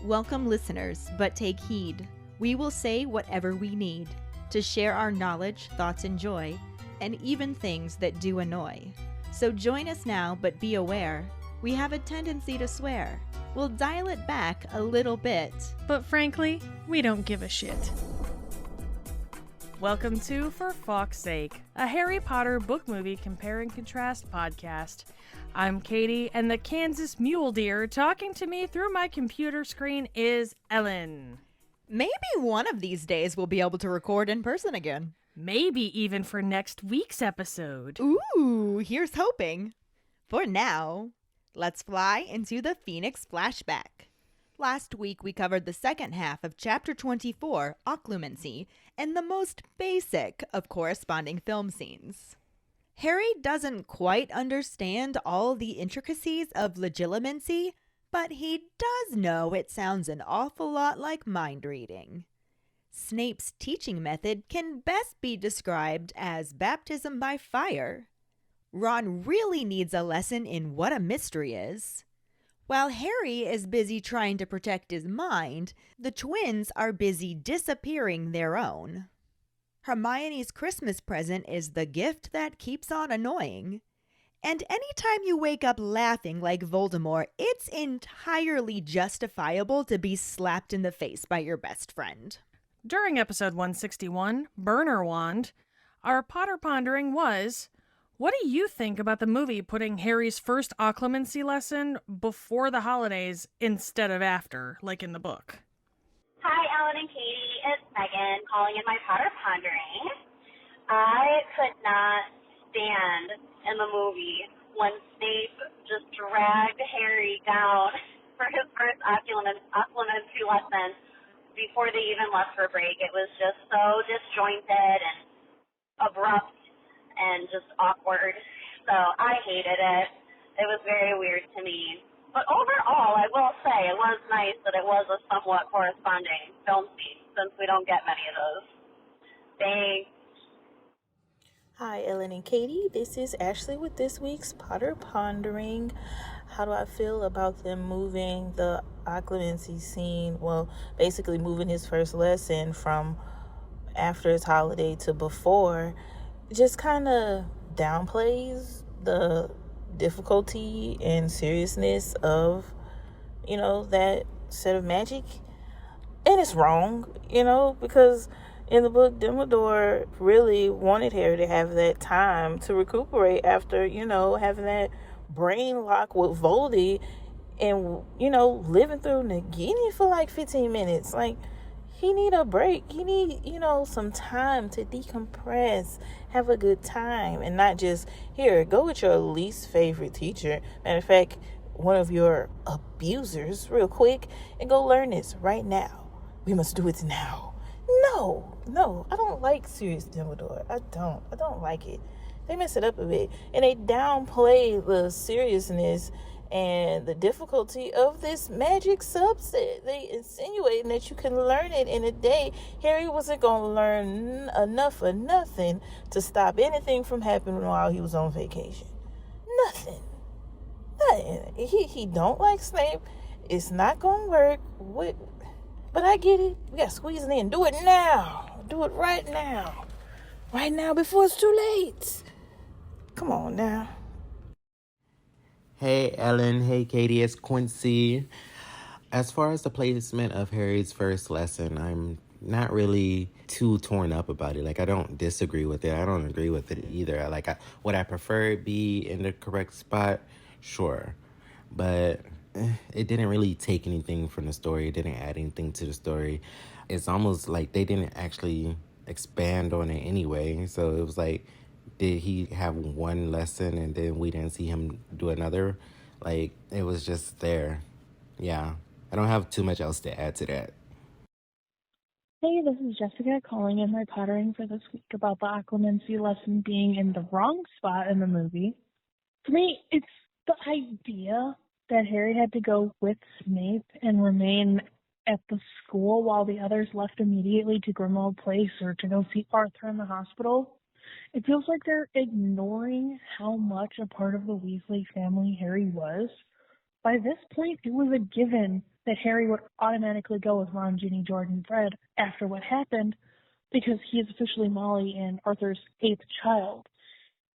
Welcome, listeners, but take heed. We will say whatever we need to share our knowledge, thoughts, and joy, and even things that do annoy. So join us now, but be aware, we have a tendency to swear. We'll dial it back a little bit. But frankly, we don't give a shit. Welcome to For Fawkes' Sake, a Harry Potter book movie compare and contrast podcast. I'm Keighty, and the Kansas mule deer talking to me through my computer screen is Ellen. Maybe one of these days we'll be able to record in person again. Maybe even for next week's episode. Ooh, here's hoping. For now, let's fly into the Phoenix flashback. Last week we covered the second half of Chapter 24, Occlumency, and the most basic of corresponding film scenes. Harry doesn't quite understand all the intricacies of legilimency, but he does know it sounds an awful lot like mind reading. Snape's teaching method can best be described as baptism by fire. Ron really needs a lesson in what a mystery is. While Harry is busy trying to protect his mind, the twins are busy disappearing their own. Hermione's Christmas present is the gift that keeps on annoying. And anytime you wake up laughing like Voldemort, it's entirely justifiable to be slapped in the face by your best friend. During episode 161, Burner Wand, our Potter Pondering was, what do you think about the movie putting Harry's first occlumency lesson before the holidays instead of after, like in the book? Hi, Ellen and Keighty. It's Megan calling in my Potter Pondering. I could not stand in the movie when Snape just dragged Harry down for his first occlumency lesson before they even left for break. It was just so disjointed and abrupt and just awkward. So I hated it. It was very weird to me. But overall, I will say it was nice that it was a somewhat corresponding film scene, since we don't get many of those. Thanks. Hi, Ellen and Keighty. This is Ashley with this week's Potter Pondering. How do I feel about them moving the occlumency scene? Well, basically moving his first lesson from after his holiday to before just kind of downplays the difficulty and seriousness of, that set of magic. And it's wrong, because in the book, Dumbledore really wanted Harry to have that time to recuperate after, having that brain lock with Voldy and, living through Nagini for like 15 minutes. Like, he need a break. He need, some time to decompress, have a good time, and not just, here, go with your least favorite teacher. Matter of fact, one of your abusers real quick and go learn this right now. We must do it now. No, I don't like serious Dumbledore. I don't like it. They mess it up a bit. And they downplay the seriousness and the difficulty of this magic substance. They insinuating that you can learn it in a day. Harry wasn't going to learn enough of nothing to stop anything from happening while he was on vacation. Nothing. He don't like Snape. It's not going to work. But I get it. We got to squeeze it in. Do it now. Do it right now. Right now before it's too late. Come on now. Hey Ellen, hey Keighty, it's Quincy. As far as the placement of Harry's first lesson, I'm not really too torn up about it. Like, I don't disagree with it. I don't agree with it either. Would I prefer it be in the correct spot? Sure. But it didn't really take anything from the story. It didn't add anything to the story. It's almost like they didn't actually expand on it anyway. So it was like, did he have one lesson and then we didn't see him do another? Like, it was just there. Yeah. I don't have too much else to add to that. Hey, this is Jessica calling in my pottering for this week about the occlumency lesson being in the wrong spot in the movie. For me, it's the idea that Harry had to go with Snape and remain at the school while the others left immediately to Grimmauld Place or to go see Arthur in the hospital. It feels like they're ignoring how much a part of the Weasley family Harry was. By this point, it was a given that that Harry would automatically go with Ron, Ginny, Jordan, Fred after what happened because he is officially Molly and Arthur's 8th child.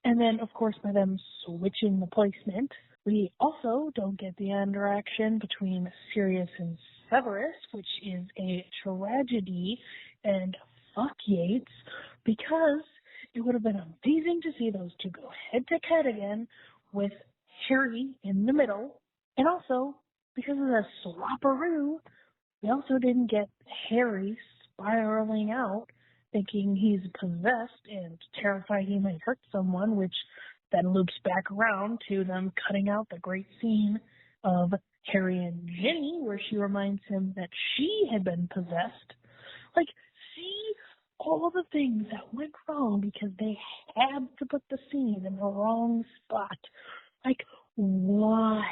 And then, of course, by them switching the placement, we also don't get the interaction between Sirius and Severus, which is a tragedy, and fuck Yates, because it would have been amazing to see those two go head-to-head again with Harry in the middle. And also, because of the swapperoo, we also didn't get Harry spiraling out, thinking he's possessed and terrified he might hurt someone, which then loops back around to them cutting out the great scene of Harry and Ginny, where she reminds him that she had been possessed. Like, see all the things that went wrong because they had to put the scene in the wrong spot. Like, why?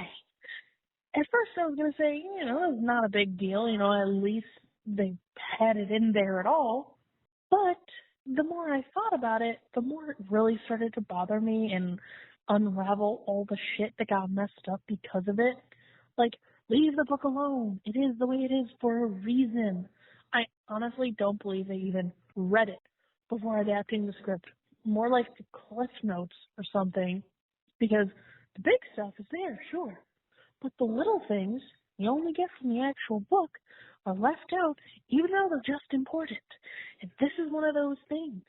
At first I was going to say, it's not a big deal. At least they had it in there at all. But the more I thought about it, the more it really started to bother me and unravel all the shit that got messed up because of it. Like, leave the book alone. It is the way it is for a reason. I honestly don't believe they even read it before adapting the script. More like the Cliff Notes or something. Because the big stuff is there, sure. But the little things you only get from the actual book are left out, even though they're just important. And this is one of those things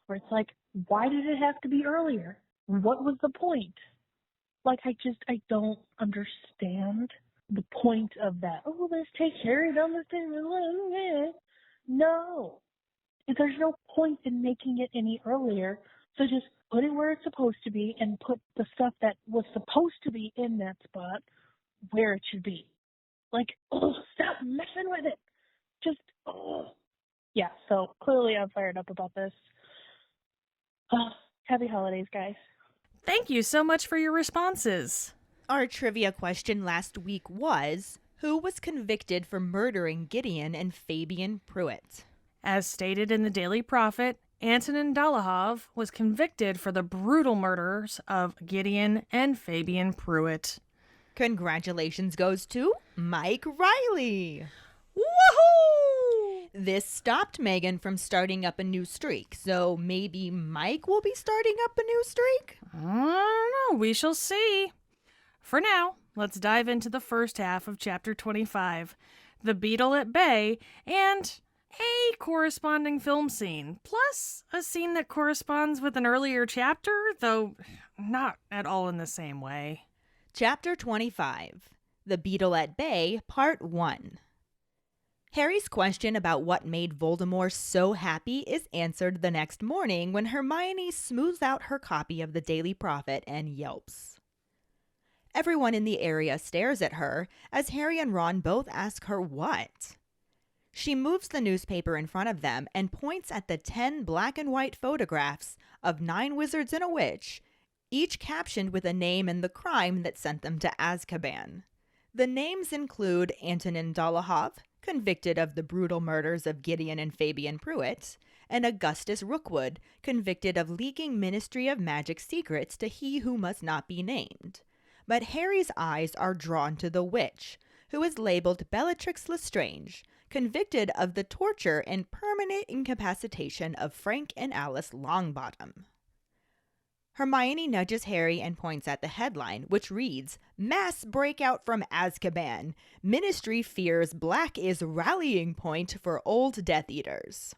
where it's like, why did it have to be earlier? What was the point? Like, I don't understand the point of that. Oh, let's take Harry down the stairs. No. There's no point in making it any earlier. So just put it where it's supposed to be and put the stuff that was supposed to be in that spot where it should be. Like, stop messing with it. Just, Yeah, so clearly I'm fired up about this. Happy holidays, guys. Thank you so much for your responses. Our trivia question last week was, who was convicted for murdering Gideon and Fabian Pruitt? As stated in the Daily Prophet, Antonin Dolohov was convicted for the brutal murders of Gideon and Fabian Pruitt. Congratulations goes to Mike Riley. Woohoo! This stopped Megan from starting up a new streak, so maybe Mike will be starting up a new streak? I don't know. We shall see. For now, let's dive into the first half of Chapter 25, The Beetle at Bay, and a corresponding film scene, plus a scene that corresponds with an earlier chapter, though not at all in the same way. Chapter 25, The Beetle at Bay, Part 1. Harry's question about what made Voldemort so happy is answered the next morning when Hermione smooths out her copy of the Daily Prophet and yelps. Everyone in the area stares at her as Harry and Ron both ask her what. She moves the newspaper in front of them and points at the 10 black and white photographs of 9 wizards and a witch, each captioned with a name and the crime that sent them to Azkaban. The names include Antonin Dolohov, convicted of the brutal murders of Gideon and Fabian Pruitt, and Augustus Rookwood, convicted of leaking Ministry of Magic secrets to he who must not be named. But Harry's eyes are drawn to the witch, who is labeled Bellatrix Lestrange, convicted of the torture and permanent incapacitation of Frank and Alice Longbottom. Hermione nudges Harry and points at the headline, which reads, Mass Breakout from Azkaban. Ministry fears Black is rallying point for old Death Eaters.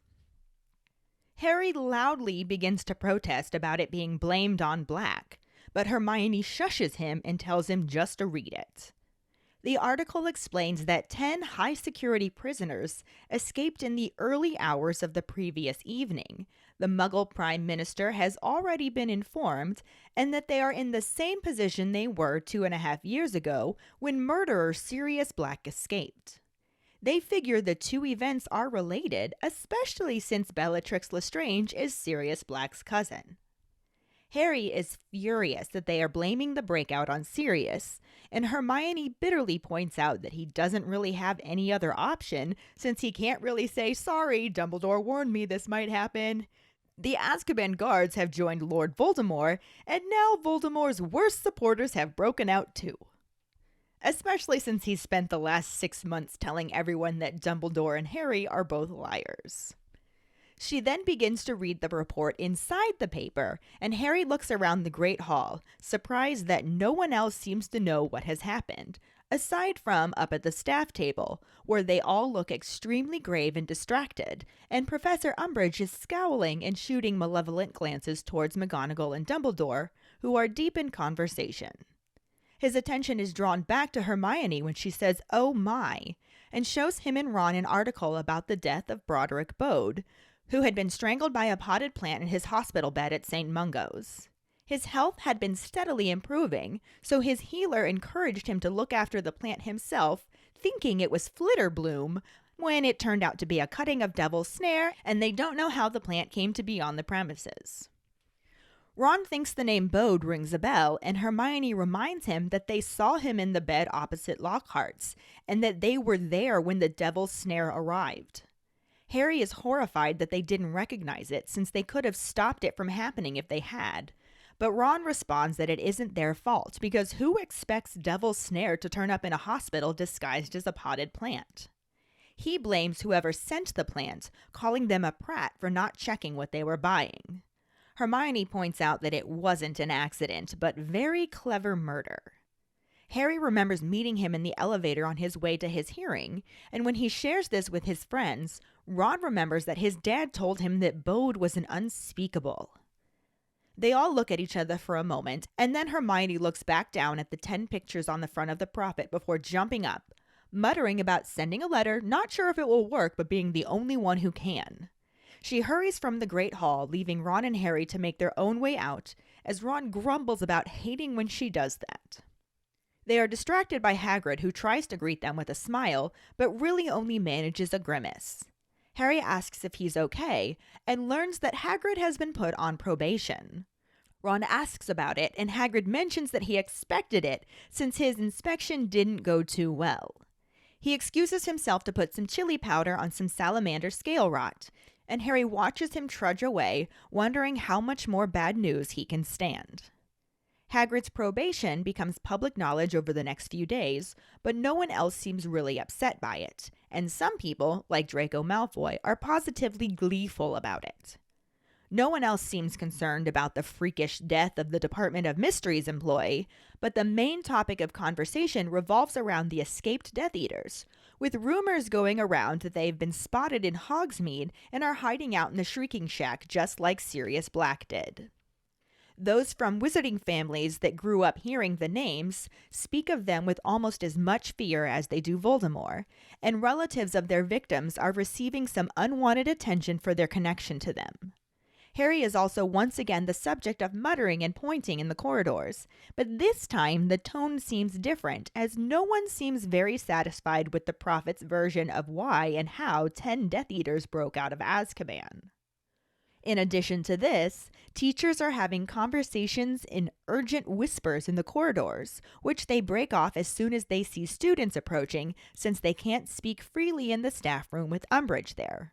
Harry loudly begins to protest about it being blamed on Black, but Hermione shushes him and tells him just to read it. The article explains that 10 high-security prisoners escaped in the early hours of the previous evening. The Muggle Prime Minister has already been informed, and that they are in the same position they were 2.5 years ago when murderer Sirius Black escaped. They figure the two events are related, especially since Bellatrix Lestrange is Sirius Black's cousin. Harry is furious that they are blaming the breakout on Sirius, and Hermione bitterly points out that he doesn't really have any other option since he can't really say, sorry, Dumbledore warned me this might happen. The Azkaban guards have joined Lord Voldemort, and now Voldemort's worst supporters have broken out too. especially since he spent the last 6 months telling everyone that Dumbledore and Harry are both liars. She then begins to read the report inside the paper, and Harry looks around the Great Hall, surprised that no one else seems to know what has happened, aside from up at the staff table, where they all look extremely grave and distracted, and Professor Umbridge is scowling and shooting malevolent glances towards McGonagall and Dumbledore, who are deep in conversation. His attention is drawn back to Hermione when she says, "Oh my," and shows him and Ron an article about the death of Broderick Bode, who had been strangled by a potted plant in his hospital bed at St. Mungo's. His health had been steadily improving, so his healer encouraged him to look after the plant himself, thinking it was Flitterbloom, when it turned out to be a cutting of Devil's Snare, and they don't know how the plant came to be on the premises. Ron thinks the name Bode rings a bell, and Hermione reminds him that they saw him in the bed opposite Lockhart's, and that they were there when the Devil's Snare arrived. Harry is horrified that they didn't recognize it, since they could have stopped it from happening if they had. But Ron responds that it isn't their fault, because who expects Devil's Snare to turn up in a hospital disguised as a potted plant? He blames whoever sent the plant, calling them a prat for not checking what they were buying. Hermione points out that it wasn't an accident, but very clever murder. Harry remembers meeting him in the elevator on his way to his hearing, and when he shares this with his friends, Ron remembers that his dad told him that Bode was an unspeakable. They all look at each other for a moment, and then Hermione looks back down at the 10 pictures on the front of the prophet before jumping up, muttering about sending a letter, not sure if it will work, but being the only one who can. She hurries from the Great Hall, leaving Ron and Harry to make their own way out, as Ron grumbles about hating when she does that. They are distracted by Hagrid, who tries to greet them with a smile, but really only manages a grimace. Harry asks if he's okay, and learns that Hagrid has been put on probation. Ron asks about it, and Hagrid mentions that he expected it, since his inspection didn't go too well. He excuses himself to put some chili powder on some salamander scale rot, and Harry watches him trudge away, wondering how much more bad news he can stand. Hagrid's probation becomes public knowledge over the next few days, but no one else seems really upset by it, and some people, like Draco Malfoy, are positively gleeful about it. No one else seems concerned about the freakish death of the Department of Mysteries employee, but the main topic of conversation revolves around the escaped Death Eaters, with rumors going around that they've been spotted in Hogsmeade and are hiding out in the Shrieking Shack just like Sirius Black did. Those from wizarding families that grew up hearing the names speak of them with almost as much fear as they do Voldemort, and relatives of their victims are receiving some unwanted attention for their connection to them. Harry is also once again the subject of muttering and pointing in the corridors, but this time the tone seems different, as no one seems very satisfied with the prophet's version of why and how 10 Death Eaters broke out of Azkaban. In addition to this, teachers are having conversations in urgent whispers in the corridors, which they break off as soon as they see students approaching, since they can't speak freely in the staff room with Umbridge there.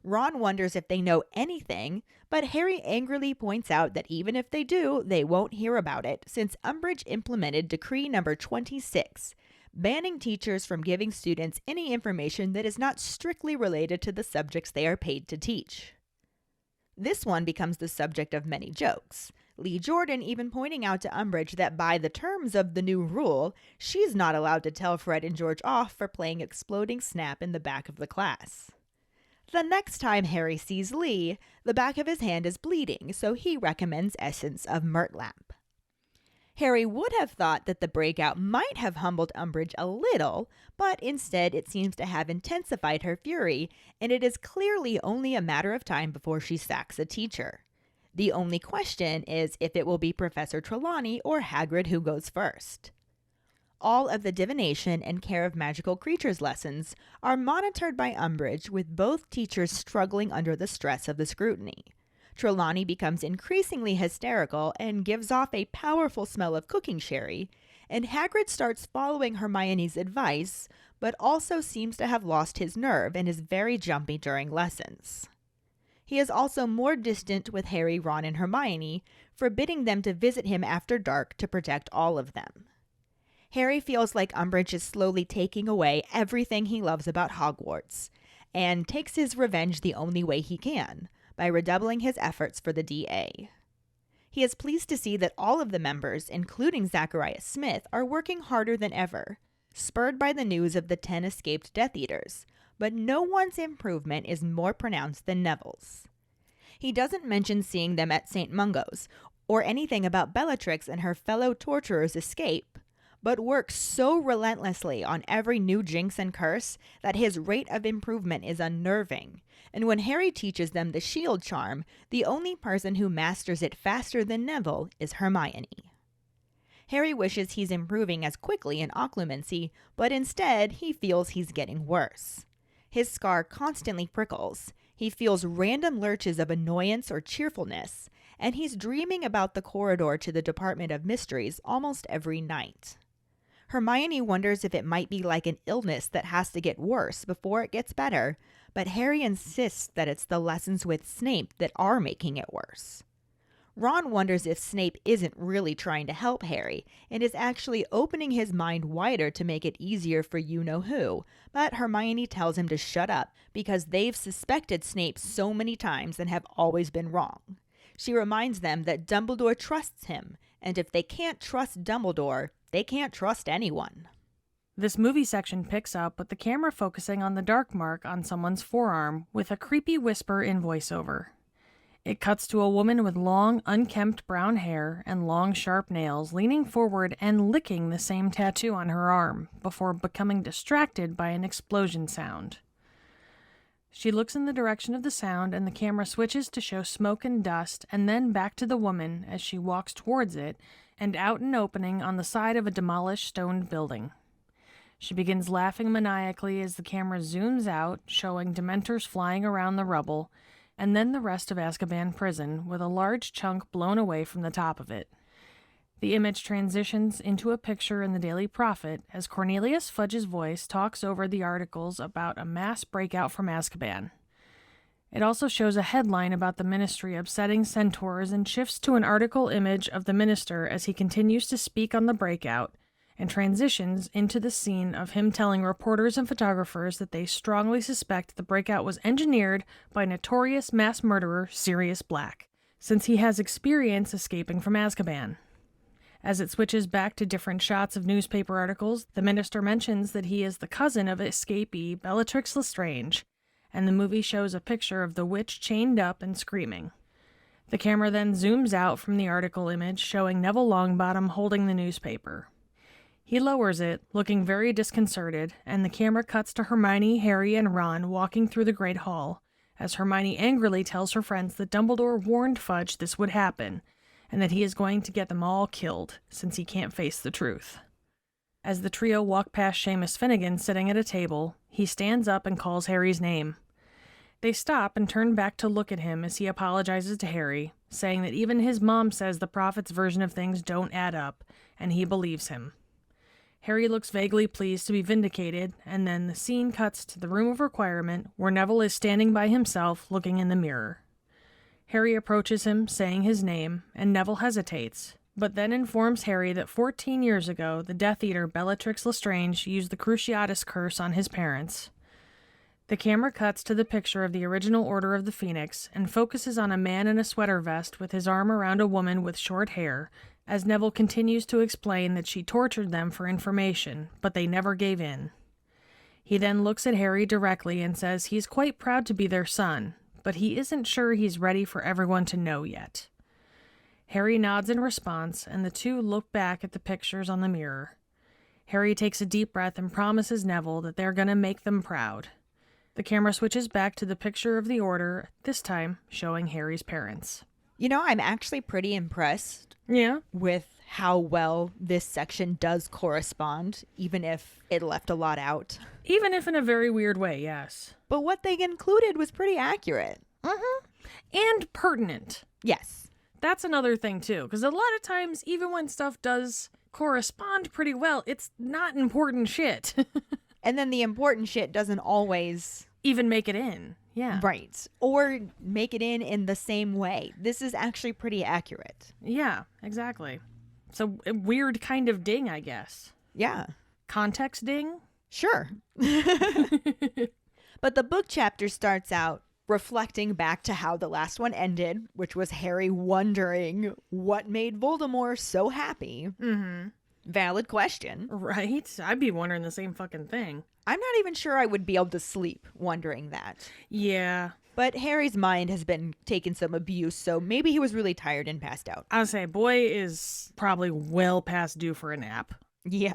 Ron wonders if they know anything, but Harry angrily points out that even if they do, they won't hear about it, since Umbridge implemented Decree Number 26, banning teachers from giving students any information that is not strictly related to the subjects they are paid to teach. This one becomes the subject of many jokes, Lee Jordan even pointing out to Umbridge that by the terms of the new rule, she's not allowed to tell Fred and George off for playing Exploding Snap in the back of the class. The next time Harry sees Lee, the back of his hand is bleeding, so he recommends Essence of Murtlamp. Harry would have thought that the breakout might have humbled Umbridge a little, but instead it seems to have intensified her fury, and it is clearly only a matter of time before she sacks a teacher. The only question is if it will be Professor Trelawney or Hagrid who goes first. All of the divination and care of magical creatures lessons are monitored by Umbridge, with both teachers struggling under the stress of the scrutiny. Trelawney becomes increasingly hysterical and gives off a powerful smell of cooking sherry, and Hagrid starts following Hermione's advice, but also seems to have lost his nerve and is very jumpy during lessons. He is also more distant with Harry, Ron, and Hermione, forbidding them to visit him after dark to protect all of them. Harry feels like Umbridge is slowly taking away everything he loves about Hogwarts, and takes his revenge the only way he can, by redoubling his efforts for the DA. He is pleased to see that all of the members, including Zacharias Smith, are working harder than ever, spurred by the news of the 10 escaped Death Eaters, but no one's improvement is more pronounced than Neville's. He doesn't mention seeing them at St. Mungo's, or anything about Bellatrix and her fellow torturers' escape, but works so relentlessly on every new jinx and curse that his rate of improvement is unnerving. And when Harry teaches them the shield charm, the only person who masters it faster than Neville is Hermione. Harry wishes he's improving as quickly in occlumency, but instead he feels he's getting worse. His scar constantly prickles, he feels random lurches of annoyance or cheerfulness, and he's dreaming about the corridor to the Department of Mysteries almost every night. Hermione wonders if it might be like an illness that has to get worse before it gets better, but Harry insists that it's the lessons with Snape that are making it worse. Ron wonders if Snape isn't really trying to help Harry and is actually opening his mind wider to make it easier for you-know-who, but Hermione tells him to shut up because they've suspected Snape so many times and have always been wrong. She reminds them that Dumbledore trusts him, and if they can't trust Dumbledore, they can't trust anyone. This movie section picks up with the camera focusing on the dark mark on someone's forearm with a creepy whisper in voiceover. It cuts to a woman with long, unkempt brown hair and long, sharp nails leaning forward and licking the same tattoo on her arm before becoming distracted by an explosion sound. She looks in the direction of the sound and the camera switches to show smoke and dust and then back to the woman as she walks towards it and out an opening on the side of a demolished stone building. She begins laughing maniacally as the camera zooms out, showing Dementors flying around the rubble, and then the rest of Azkaban prison with a large chunk blown away from the top of it. The image transitions into a picture in the Daily Prophet as Cornelius Fudge's voice talks over the articles about a mass breakout from Azkaban. It also shows a headline about the ministry upsetting centaurs and shifts to an article image of the minister as he continues to speak on the breakout, and transitions into the scene of him telling reporters and photographers that they strongly suspect the breakout was engineered by notorious mass murderer Sirius Black, since he has experience escaping from Azkaban. As it switches back to different shots of newspaper articles, the minister mentions that he is the cousin of escapee Bellatrix Lestrange, and the movie shows a picture of the witch chained up and screaming. The camera then zooms out from the article image showing Neville Longbottom holding the newspaper. He lowers it, looking very disconcerted, and the camera cuts to Hermione, Harry, and Ron walking through the Great Hall, as Hermione angrily tells her friends that Dumbledore warned Fudge this would happen, and that he is going to get them all killed, since he can't face the truth. As the trio walk past Seamus Finnegan sitting at a table, he stands up and calls Harry's name. They stop and turn back to look at him as he apologizes to Harry, saying that even his mom says the Prophet's version of things don't add up, and he believes him. Harry looks vaguely pleased to be vindicated, and then the scene cuts to the Room of Requirement, where Neville is standing by himself, looking in the mirror. Harry approaches him, saying his name, and Neville hesitates, but then informs Harry that 14 years ago, the Death Eater Bellatrix Lestrange used the Cruciatus Curse on his parents. The camera cuts to the picture of the original Order of the Phoenix, and focuses on a man in a sweater vest with his arm around a woman with short hair, as Neville continues to explain that she tortured them for information, but they never gave in. He then looks at Harry directly and says he's quite proud to be their son, but he isn't sure he's ready for everyone to know yet. Harry nods in response, and the two look back at the pictures on the mirror. Harry takes a deep breath and promises Neville that they're going to make them proud. The camera switches back to the picture of the Order, this time showing Harry's parents. You know, I'm actually pretty impressed with how well this section does correspond, even if it left a lot out. Even if in a very weird way, yes. But what they included was pretty accurate. Mm-hmm. And pertinent. Yes. That's another thing, too, because a lot of times, even when stuff does correspond pretty well, it's not important shit. And then the important shit doesn't always even make it in. Yeah. Right. Or make it in the same way. This is actually pretty accurate. Yeah, exactly. So a weird kind of ding, I guess. Yeah, Context ding? sure. But the book chapter starts out reflecting back to how the last one ended, which was Harry wondering what made Voldemort so happy. Mm-hmm. Valid question. Right? I'd be wondering the same fucking thing. I'm not even sure I would be able to sleep wondering that. Yeah. But Harry's mind has been taking some abuse, so maybe he was really tired and passed out. I would say, boy is probably well past due for a nap. Yeah.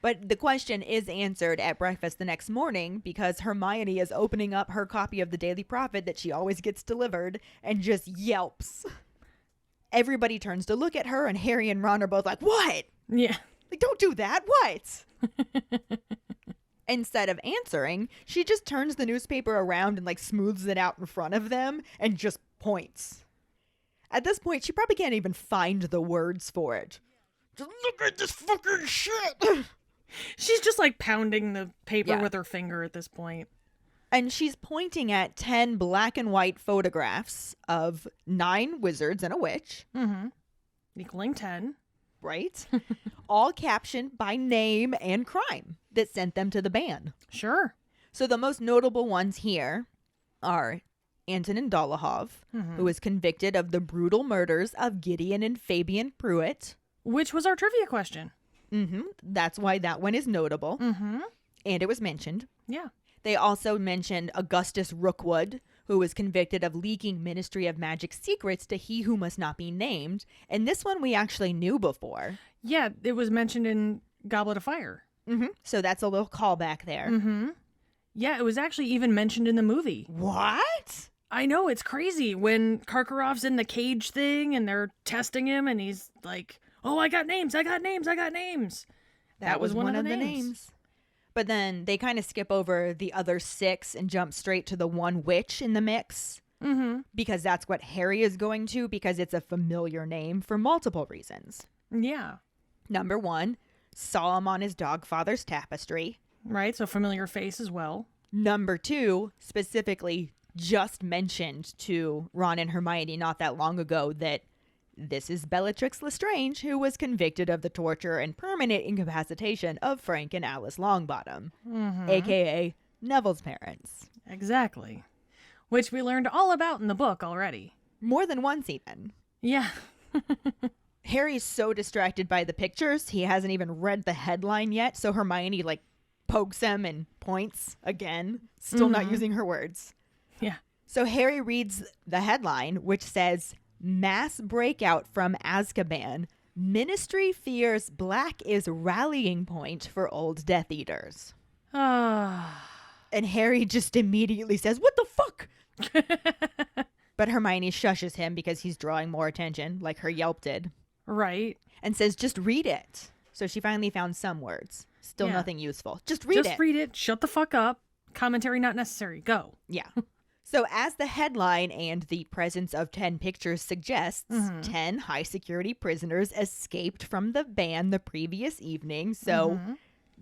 But the question is answered at breakfast the next morning because Hermione is opening up her copy of the Daily Prophet that she always gets delivered and just yelps. Everybody turns to look at her, and Harry and Ron are both like, "What? Yeah. Like, don't do that. What?" Instead of answering, she just turns the newspaper around and like smooths it out in front of them and just points. At this point, she probably can't even find the words for it. Just look at this fucking shit. She's just like pounding the paper Yeah. with her finger at this point. And she's pointing at 10 black and white photographs of 9 wizards and a witch, Mm-hmm. Equaling 10. right? All captioned by name and crime that sent them to the ban. Sure. So the most notable ones here are Antonin Dolohov, who was convicted of the brutal murders of Gideon and Fabian Pruitt. Which was our trivia question. That's why that one is notable. Mm-hmm. And it was mentioned. Yeah. They also mentioned Augustus Rookwood, who was convicted of leaking Ministry of Magic secrets to He Who Must Not Be Named. And this one we actually knew before. Yeah, it was mentioned in Goblet of Fire. So that's a little callback there. Mm-hmm. Yeah, it was actually even mentioned in the movie. What? I know, it's crazy when Karkaroff's in the cage thing and they're testing him and he's like, "Oh, I got names, I got names, I got names." That was one of the names. But then they kind of skip over the other 6 and jump straight to the one witch in the mix. Because that's what Harry is going to, because it's a familiar name for multiple reasons. Yeah. Number 1, saw him on his dog father's tapestry. Right, so familiar face as well. Number 2, specifically just mentioned to Ron and Hermione not that long ago that this is Bellatrix Lestrange, who was convicted of the torture and permanent incapacitation of Frank and Alice Longbottom, a.k.a. Neville's parents. Exactly. Which we learned all about in the book already. More than once, even. Yeah. Harry's so distracted by the pictures, he hasn't even read the headline yet, so Hermione, like, pokes him and points again, still not using her words. Yeah. So Harry reads the headline, which says, "Mass breakout from Azkaban. Ministry fears Black is rallying point for old Death Eaters." Ah. And Harry just immediately says, "What the fuck?" But Hermione shushes him because he's drawing more attention, like her Yelp did, Right. and says, "Just read it." So she finally found some words. Still Yeah. nothing useful. Just read it. Just read it. Shut the fuck up. Commentary not necessary. Go. Yeah. So as the headline and the presence of 10 pictures suggests, 10 high security prisoners escaped from the ban the previous evening. So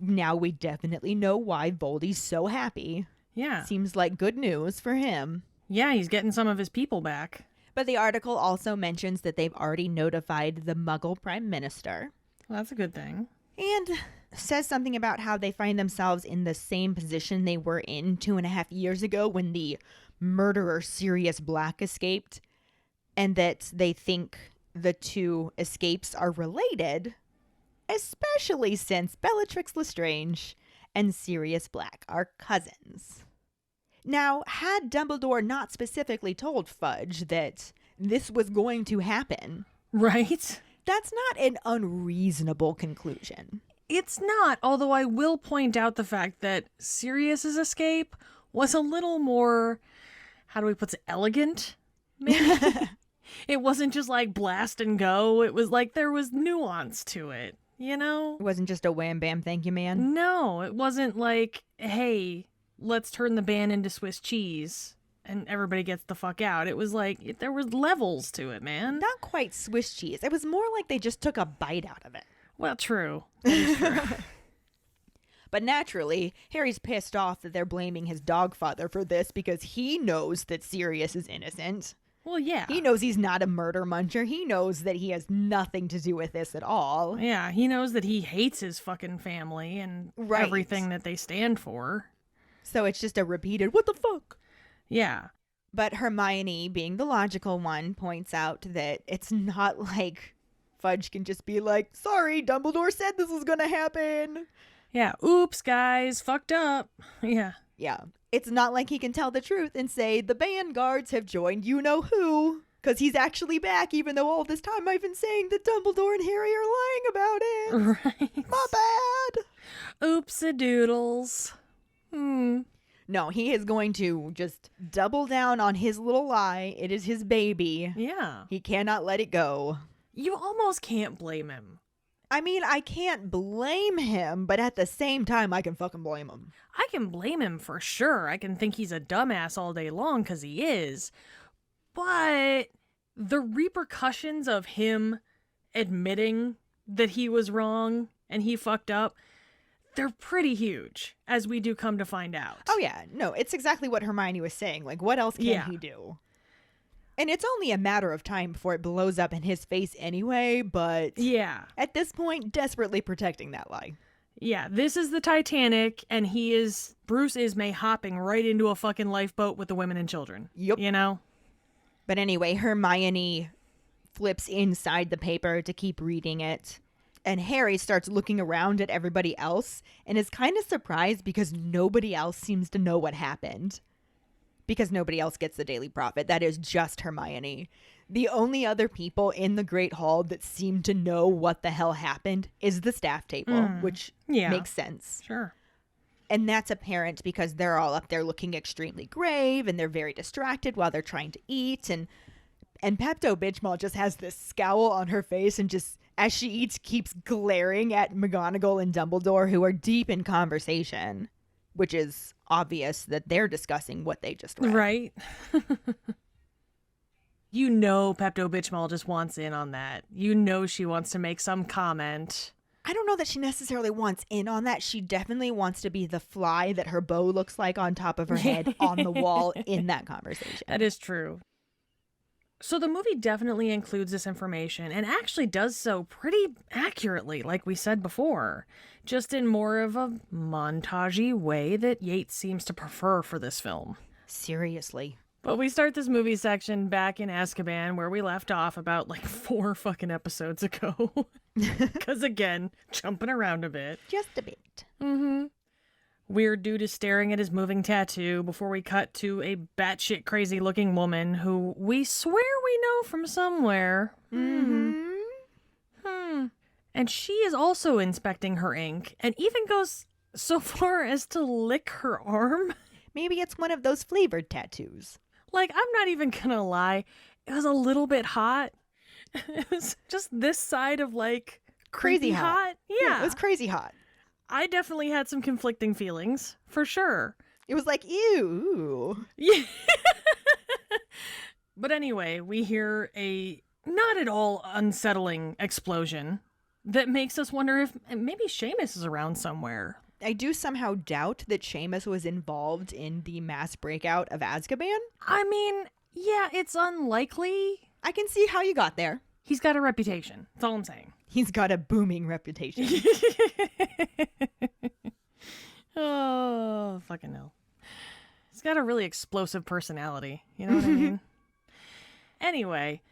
now we definitely know why Voldy's so happy. Yeah. Seems like good news for him. Yeah, he's getting some of his people back. But the article also mentions that they've already notified the Muggle Prime Minister Well, that's a good thing. and says something about how they find themselves in the same position they were in 2.5 years ago when the murderer Sirius Black escaped, and that they think the two escapes are related, especially since Bellatrix Lestrange and Sirius Black are cousins. Now, had Dumbledore not specifically told Fudge that this was going to happen, Right? that's not an unreasonable conclusion. It's not, although I will point out the fact that Sirius's escape was a little more, how do we put it, elegant, maybe? It wasn't just like blast and go. It was like there was nuance to it, you know? It wasn't just a wham bam thank you man. No, it wasn't like, hey, let's turn the ban into Swiss cheese and everybody gets the fuck out. It was like, there was levels to it, man. Not quite Swiss cheese. It was more like they just took a bite out of it. Well, true. That is true. But naturally, Harry's pissed off that they're blaming his dog father for this because he knows that Sirius is innocent. Well, yeah. He knows he's not a murder muncher. He knows that he has nothing to do with this at all. Yeah, he knows that he hates his fucking family and Right. everything that they stand for. So it's just a repeated, what the fuck? Yeah. But Hermione, being the logical one, points out that it's not like Fudge can just be like, sorry, Dumbledore said this was gonna happen. Yeah. Oops, guys. Fucked up. Yeah. Yeah. It's not like he can tell the truth and say, the Vanguards have joined you-know-who. Because he's actually back, even though all this time I've been saying that Dumbledore and Harry are lying about it. Right. My bad. Oops-a-doodles. No, he is going to just double down on his little lie. It is his baby. Yeah. He cannot let it go. You almost can't blame him. I mean, I can't blame him, but at the same time, I can fucking blame him. I can blame him for sure. I can think he's a dumbass all day long because he is. But the repercussions of him admitting that he was wrong and he fucked up, they're pretty huge, as we do come to find out. Oh, yeah. No, it's exactly what Hermione was saying. Like, what else can he do? And it's only a matter of time before it blows up in his face anyway, but Yeah. at this point, desperately protecting that lie. Yeah, this is the Titanic, and Bruce Ismay hopping right into a fucking lifeboat with the women and children. Yep. You know? But anyway, Hermione flips inside the paper to keep reading it. And Harry starts looking around at everybody else and is kind of surprised because nobody else seems to know what happened. Because nobody else gets the Daily Prophet. That is just Hermione. The only other people in the Great Hall that seem to know what the hell happened is the staff table, which makes sense. Sure. And that's apparent because they're all up there looking extremely grave and they're very distracted while they're trying to eat. And Pepto-Bismol just has this scowl on her face and just, as she eats, keeps glaring at McGonagall and Dumbledore, who are deep in conversation, which is obvious that they're discussing what they just read. Right? You know Pepto-Bismol just wants in on that. You know she wants to make some comment. I don't know that she necessarily wants in on that. She definitely wants to be the fly that her bow looks like on top of her head on the wall in that conversation. That is true. So the movie definitely includes this information and actually does so pretty accurately, like we said before, just in more of a montagey way that Yates seems to prefer for this film. Seriously. But we start this movie section back in Azkaban where we left off about like 4 fucking episodes ago. Because again, jumping around a bit. Just a bit. Mm-hmm. Weird dude is staring at his moving tattoo before we cut to a batshit crazy looking woman who we swear we know from somewhere. And she is also inspecting her ink and even goes so far as to lick her arm. Maybe it's one of those flavored tattoos. Like, I'm not even gonna lie, it was a little bit hot. It was just this side of like Crazy hot. Yeah. It was crazy hot. I definitely had some conflicting feelings, for sure. It was like, ew. Yeah. But anyway, we hear a not at all unsettling explosion that makes us wonder if maybe Seamus is around somewhere. I do somehow doubt that Seamus was involved in the mass breakout of Azkaban. I mean, yeah, it's unlikely. I can see how you got there. He's got a reputation. That's all I'm saying. He's got a booming reputation. Oh, fucking hell. He's got a really explosive personality. You know what I mean? Anyway,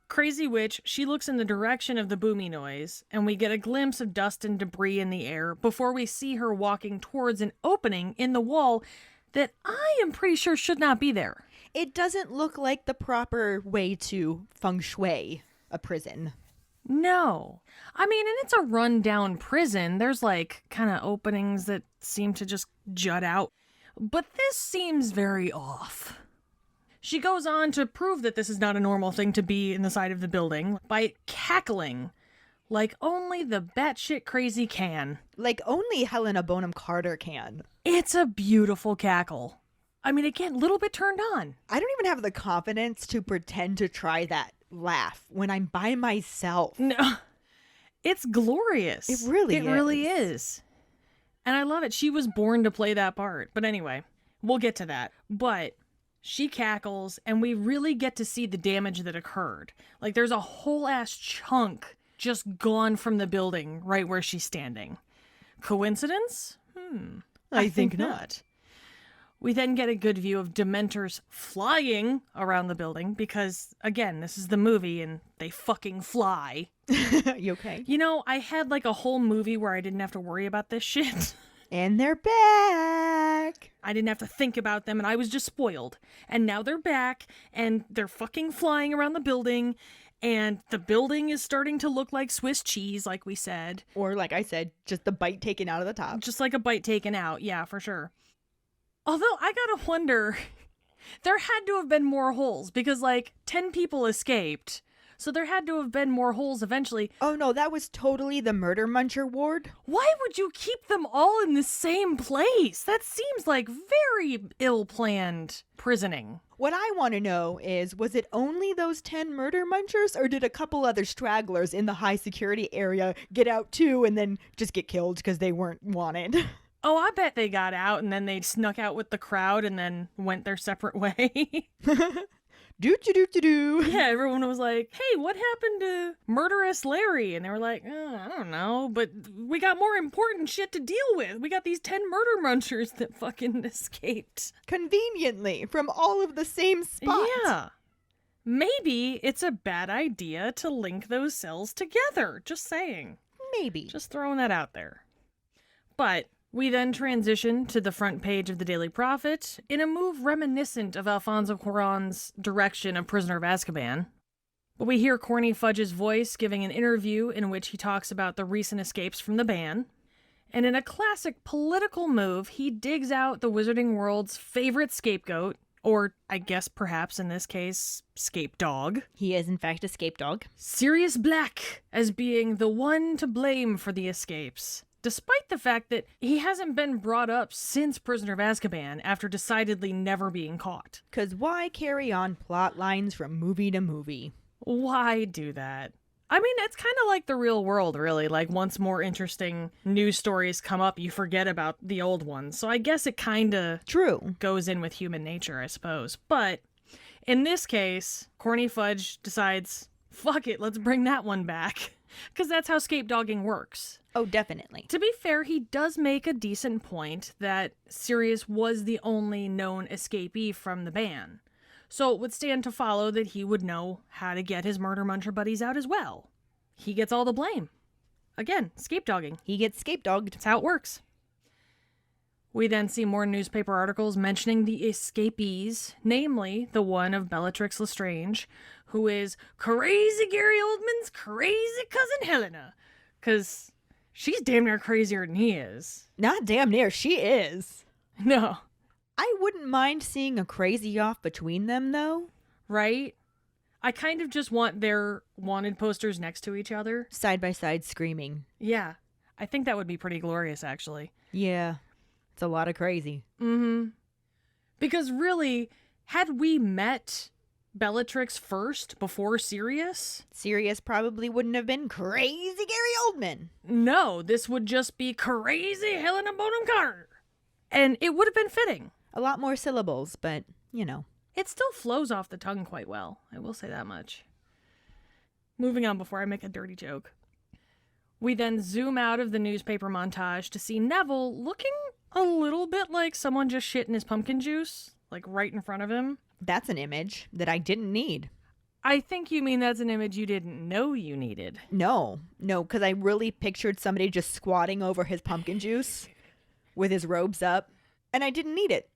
Crazy Witch, she looks in the direction of the boomy noise, and we get a glimpse of dust and debris in the air before we see her walking towards an opening in the wall that I am pretty sure should not be there. It doesn't look like the proper way to feng shui a prison. No. I mean, and it's a run-down prison. There's like kind of openings that seem to just jut out. But this seems very off. She goes on to prove that this is not a normal thing to be in the side of the building by cackling like only the batshit crazy can. Like only Helena Bonham Carter can. It's a beautiful cackle. I mean, again, a little bit turned on. I don't even have the confidence to pretend to try that laugh when I'm by myself. No, it's glorious. It really is. And I love it. She was born to play that part. But anyway, we'll get to that. But She cackles, and we really get to see the damage that occurred. Like, there's a whole ass chunk just gone from the building right where she's standing. Coincidence? I think not. We then get a good view of Dementors flying around the building because, again, this is the movie and they fucking fly. You okay? You know, I had like a whole movie where I didn't have to worry about this shit. And they're back. I didn't have to think about them and I was just spoiled. And now they're back and they're fucking flying around the building and the building is starting to look like Swiss cheese, like we said. Or like I said, just the bite taken out of the top. Just like a bite taken out. Yeah, for sure. Although I gotta wonder, there had to have been more holes because like 10 people escaped. So there had to have been more holes eventually. Oh no, that was totally the murder muncher ward. Why would you keep them all in the same place? That seems like very ill-planned prisoning. What I want to know is, was it only those 10 murder munchers, or did a couple other stragglers in the high security area get out too and then just get killed because they weren't wanted? Oh, I bet they got out and then they snuck out with the crowd and then went their separate way. Do. Yeah, everyone was like, hey, what happened to Murderous Larry? And they were like, I don't know, but we got more important shit to deal with. We got these 10 murder munchers that fucking escaped. Conveniently, from all of the same spot. Yeah. Maybe it's a bad idea to link those cells together. Just saying. Maybe. Just throwing that out there. But we then transition to the front page of the Daily Prophet in a move reminiscent of Alfonso Cuarón's direction of Prisoner of Azkaban. But we hear Corny Fudge's voice giving an interview in which he talks about the recent escapes from the ban. And in a classic political move, he digs out the Wizarding World's favorite scapegoat, or I guess perhaps in this case, scape-dog. He is in fact a scape-dog. Sirius Black as being the one to blame for the escapes, despite the fact that he hasn't been brought up since Prisoner of Azkaban after decidedly never being caught. 'Cause why carry on plot lines from movie to movie? Why do that? I mean, it's kind of like the real world, really. Like, once more interesting news stories come up, you forget about the old ones. So I guess it kind of True. goes in with human nature, I suppose. But in this case, Corny Fudge decides, fuck it, let's bring that one back. Because that's how scapedogging works. Oh, definitely. To be fair, he does make a decent point that Sirius was the only known escapee from the ban. So it would stand to follow that he would know how to get his murder muncher buddies out as well. He gets all the blame. Again, scapedogging. He gets scapedogged. That's how it works. We then see more newspaper articles mentioning the escapees, namely the one of Bellatrix Lestrange, who is crazy Gary Oldman's crazy cousin Helena. Because she's damn near crazier than he is. Not damn near, she is. No. I wouldn't mind seeing a crazy off between them, though. Right? I kind of just want their wanted posters next to each other. Side by side screaming. Yeah. I think that would be pretty glorious, actually. Yeah. It's a lot of crazy. Mm-hmm. Because really, had we met Bellatrix first before Sirius? Sirius probably wouldn't have been crazy Gary Oldman. No, this would just be crazy Helena Bonham Carter. And it would have been fitting. A lot more syllables, but, you know. It still flows off the tongue quite well. I will say that much. Moving on before I make a dirty joke. We then zoom out of the newspaper montage to see Neville looking a little bit like someone just shit in his pumpkin juice, like right in front of him. That's an image that I didn't need. I think you mean that's an image you didn't know you needed. No, because I really pictured somebody just squatting over his pumpkin juice with his robes up, and I didn't need it.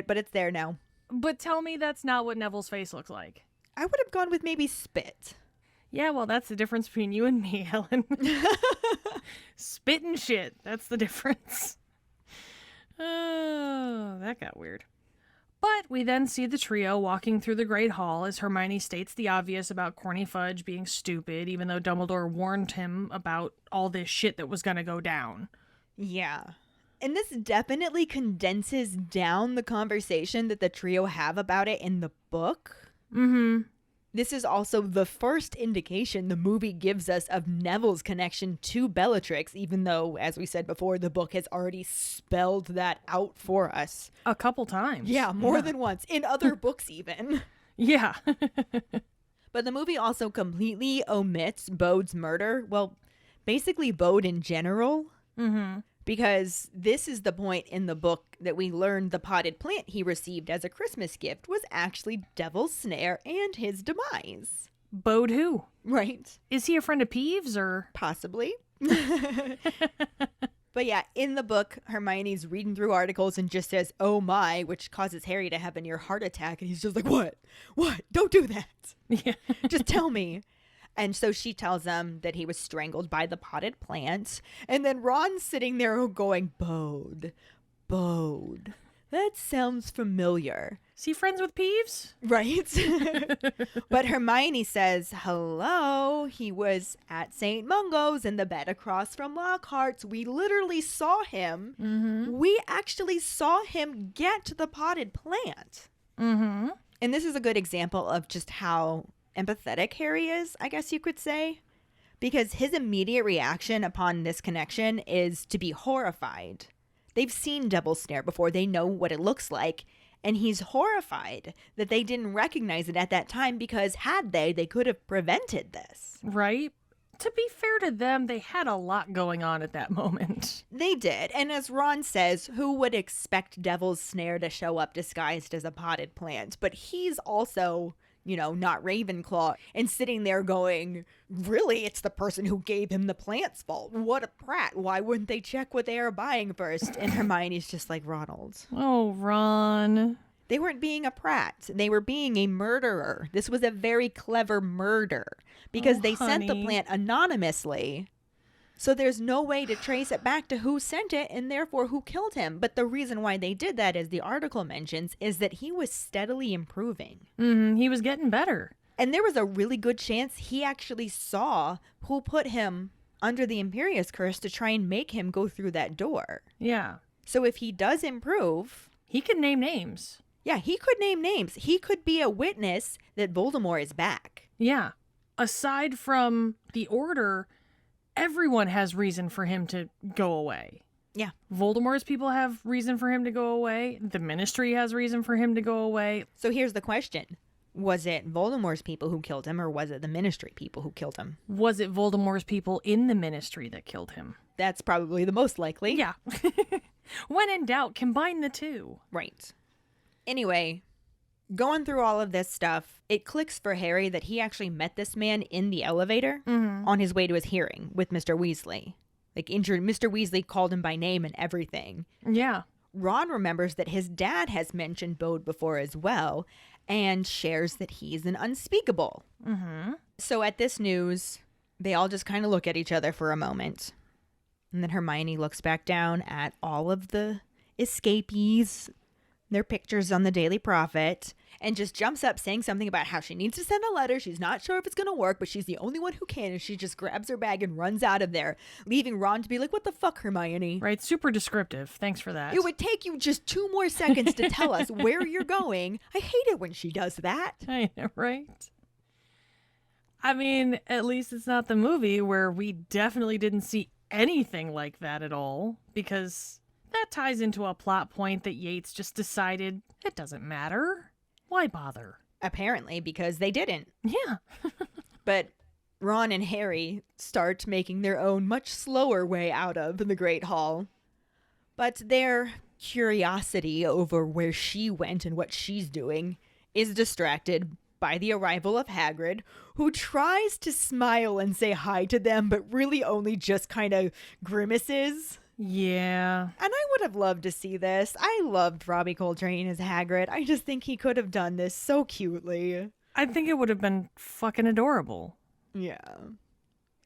But it's there now. But tell me that's not what Neville's face looks like. I would have gone with maybe spit. Yeah, well, that's the difference between you and me, Helen. Spit and shit. That's the difference. Oh, that got weird. But we then see the trio walking through the Great Hall as Hermione states the obvious about Corny Fudge being stupid, even though Dumbledore warned him about all this shit that was going to go down. Yeah. And this definitely condenses down the conversation that the trio have about it in the book. Mm-hmm. This is also the first indication the movie gives us of Neville's connection to Bellatrix, even though, as we said before, the book has already spelled that out for us. A couple times. Yeah, more than once. In other books, even. Yeah. But the movie also completely omits Bode's murder. Well, basically Bode in general. Mm-hmm. Because this is the point in the book that we learned the potted plant he received as a Christmas gift was actually Devil's Snare and his demise. Bode who? Right. Is he a friend of Peeves or? Possibly. But yeah, in the book, Hermione's reading through articles and just says, "Oh my," which causes Harry to have a near heart attack. And he's just like, What? Don't do that. Yeah. Just tell me. And so she tells him that he was strangled by the potted plant. And then Ron's sitting there going, Bode. That sounds familiar. Is he friends with Peeves? Right? But Hermione says, hello, he was at St. Mungo's in the bed across from Lockhart's. We literally saw him. Mm-hmm. We actually saw him get to the potted plant. Mm-hmm. And this is a good example of just how empathetic Harry is, I guess you could say. Because his immediate reaction upon this connection is to be horrified. They've seen Devil's Snare before. They know what it looks like. And he's horrified that they didn't recognize it at that time because had they could have prevented this. Right? To be fair to them, they had a lot going on at that moment. They did. And as Ron says, who would expect Devil's Snare to show up disguised as a potted plant? But he's also, not Ravenclaw, and sitting there going, really, it's the person who gave him the plant's fault. What a prat. Why wouldn't they check what they are buying first? And Hermione's just like, Ronald. Oh, Ron. They weren't being a prat. They were being a murderer. This was a very clever murder because they sent the plant anonymously. So there's no way to trace it back to who sent it and therefore who killed him. But the reason why they did that, as the article mentions, is that he was steadily improving. Mm-hmm. He was getting better. And there was a really good chance he actually saw who put him under the Imperius Curse to try and make him go through that door. Yeah. So if he does improve... He could name names. Yeah, he could name names. He could be a witness that Voldemort is back. Yeah. Aside from the Order, everyone has reason for him to go away. Yeah. Voldemort's people have reason for him to go away. The Ministry has reason for him to go away. So here's the question. Was it Voldemort's people who killed him, or was it the Ministry people who killed him? Was it Voldemort's people in the Ministry that killed him? That's probably the most likely. Yeah. When in doubt, combine the two. Right. Anyway, going through all of this stuff, it clicks for Harry that he actually met this man in the elevator on his way to his hearing with Mr. Weasley. Like, injured, Mr. Weasley called him by name and everything. Yeah. Ron remembers that his dad has mentioned Bode before as well and shares that he's an unspeakable. Mm-hmm. So at this news, they all just kind of look at each other for a moment. And then Hermione looks back down at all of the escapees, their pictures on the Daily Prophet, and just jumps up saying something about how she needs to send a letter. She's not sure if it's going to work, but she's the only one who can. And she just grabs her bag and runs out of there, leaving Ron to be like, what the fuck, Hermione? Right. Super descriptive. Thanks for that. It would take you just 2 more seconds to tell us where you're going. I hate it when she does that. I know, right? I mean, at least it's not the movie where we definitely didn't see anything like that at all, because that ties into a plot point that Yates just decided it doesn't matter. Why bother? Apparently, because they didn't. Yeah. But Ron and Harry start making their own much slower way out of the Great Hall. But their curiosity over where she went and what she's doing is distracted by the arrival of Hagrid, who tries to smile and say hi to them, but really only just kind of grimaces. Yeah. And I would have loved to see this. I loved Robbie Coltrane as Hagrid. I just think he could have done this so cutely. I think it would have been fucking adorable. Yeah.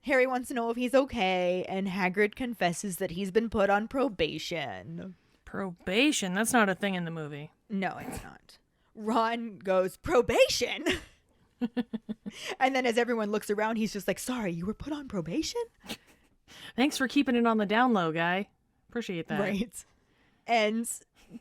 Harry wants to know if he's okay, and Hagrid confesses that he's been put on probation. Probation? That's not a thing in the movie. No, it's not. Ron goes, probation? And then as everyone looks around, he's just like, sorry, you were put on probation? Thanks for keeping it on the down low, guy. Appreciate that. Right. And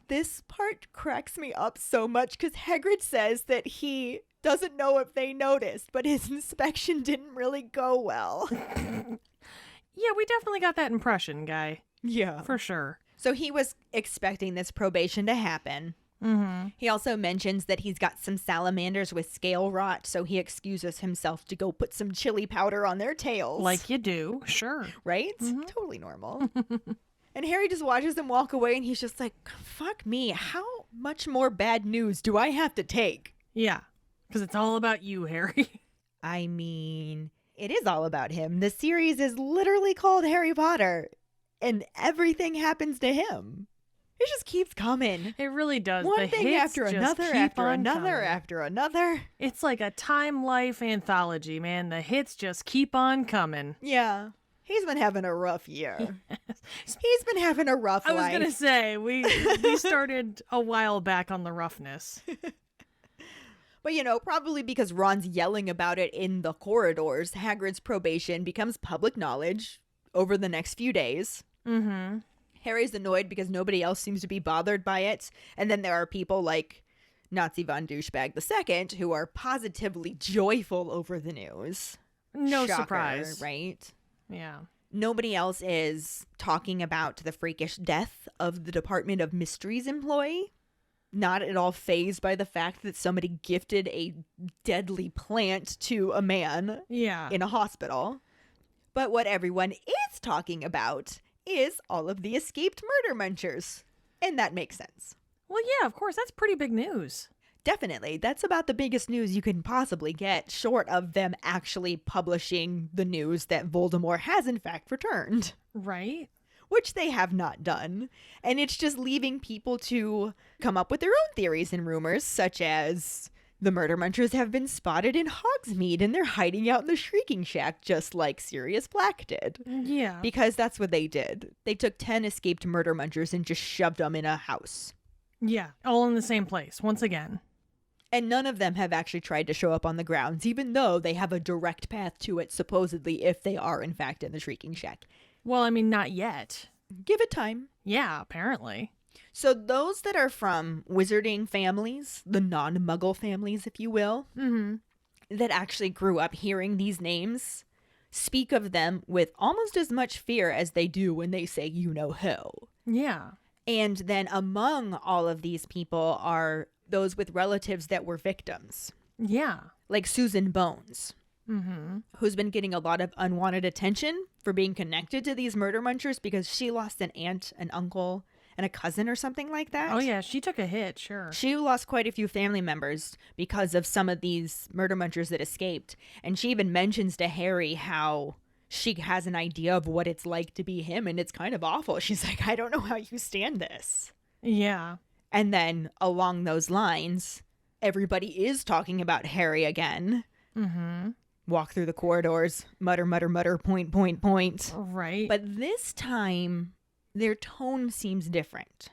this part cracks me up so much because Hagrid says that he doesn't know if they noticed, but his inspection didn't really go well. Yeah, we definitely got that impression, guy. Yeah. For sure. So he was expecting this probation to happen. Mm-hmm. He also mentions that he's got some salamanders with scale rot, so he excuses himself to go put some chili powder on their tails. Like you do, sure. Right? Totally normal. And Harry just watches them walk away, and he's just like, fuck me, how much more bad news do I have to take? Yeah, because it's all about you, Harry. I mean, it is all about him. The series is literally called Harry Potter, and everything happens to him. It just keeps coming. It really does. One the thing hits after just another, keep after on another, coming. after another. It's like a Time Life anthology, man. The hits just keep on coming. Yeah. He's been having a rough year. He's been having a rough I was life. going to say, we started a while back on the roughness. But, you know, probably because Ron's yelling about it in the corridors, Hagrid's probation becomes public knowledge over the next few days. Mm-hmm. Harry's annoyed because nobody else seems to be bothered by it. And then there are people like Nazi von Douchebag II who are positively joyful over the news. No Shocker, surprise. Right? Yeah. Nobody else is talking about the freakish death of the Department of Mysteries employee. Not at all fazed by the fact that somebody gifted a deadly plant to a man Yeah. in a hospital. But what everyone is talking about is all of the escaped murder munchers. And that makes sense. Well, yeah, of course. That's pretty big news. Definitely. That's about the biggest news you can possibly get, short of them actually publishing the news that Voldemort has in fact returned. Right? Which they have not done. And it's just leaving people to come up with their own theories and rumors, such as the murder munchers have been spotted in Hogsmeade and they're hiding out in the Shrieking Shack, just like Sirius Black did. Yeah. Because that's what they did. They took 10 escaped murder munchers and just shoved them in a house. Yeah. All in the same place, once again. And none of them have actually tried to show up on the grounds, even though they have a direct path to it, supposedly, if they are, in fact, in the Shrieking Shack. Well, I mean, not yet. Give it time. Yeah, apparently. So those that are from wizarding families, the non-muggle families, if you will, that actually grew up hearing these names, speak of them with almost as much fear as they do when they say, you know who. Yeah. And then among all of these people are those with relatives that were victims, Yeah. like Susan Bones, who's been getting a lot of unwanted attention for being connected to these murder munchers because she lost an aunt, an uncle, and a cousin or something like that. Oh, yeah. She took a hit, sure. She lost quite a few family members because of some of these murder munchers that escaped. And she even mentions to Harry how she has an idea of what it's like to be him, and it's kind of awful. She's like, I don't know how you stand this. Yeah. And then along those lines, everybody is talking about Harry again. Mm-hmm. Walk through the corridors, mutter, mutter, mutter, point, point, point. Right. But this time, their tone seems different.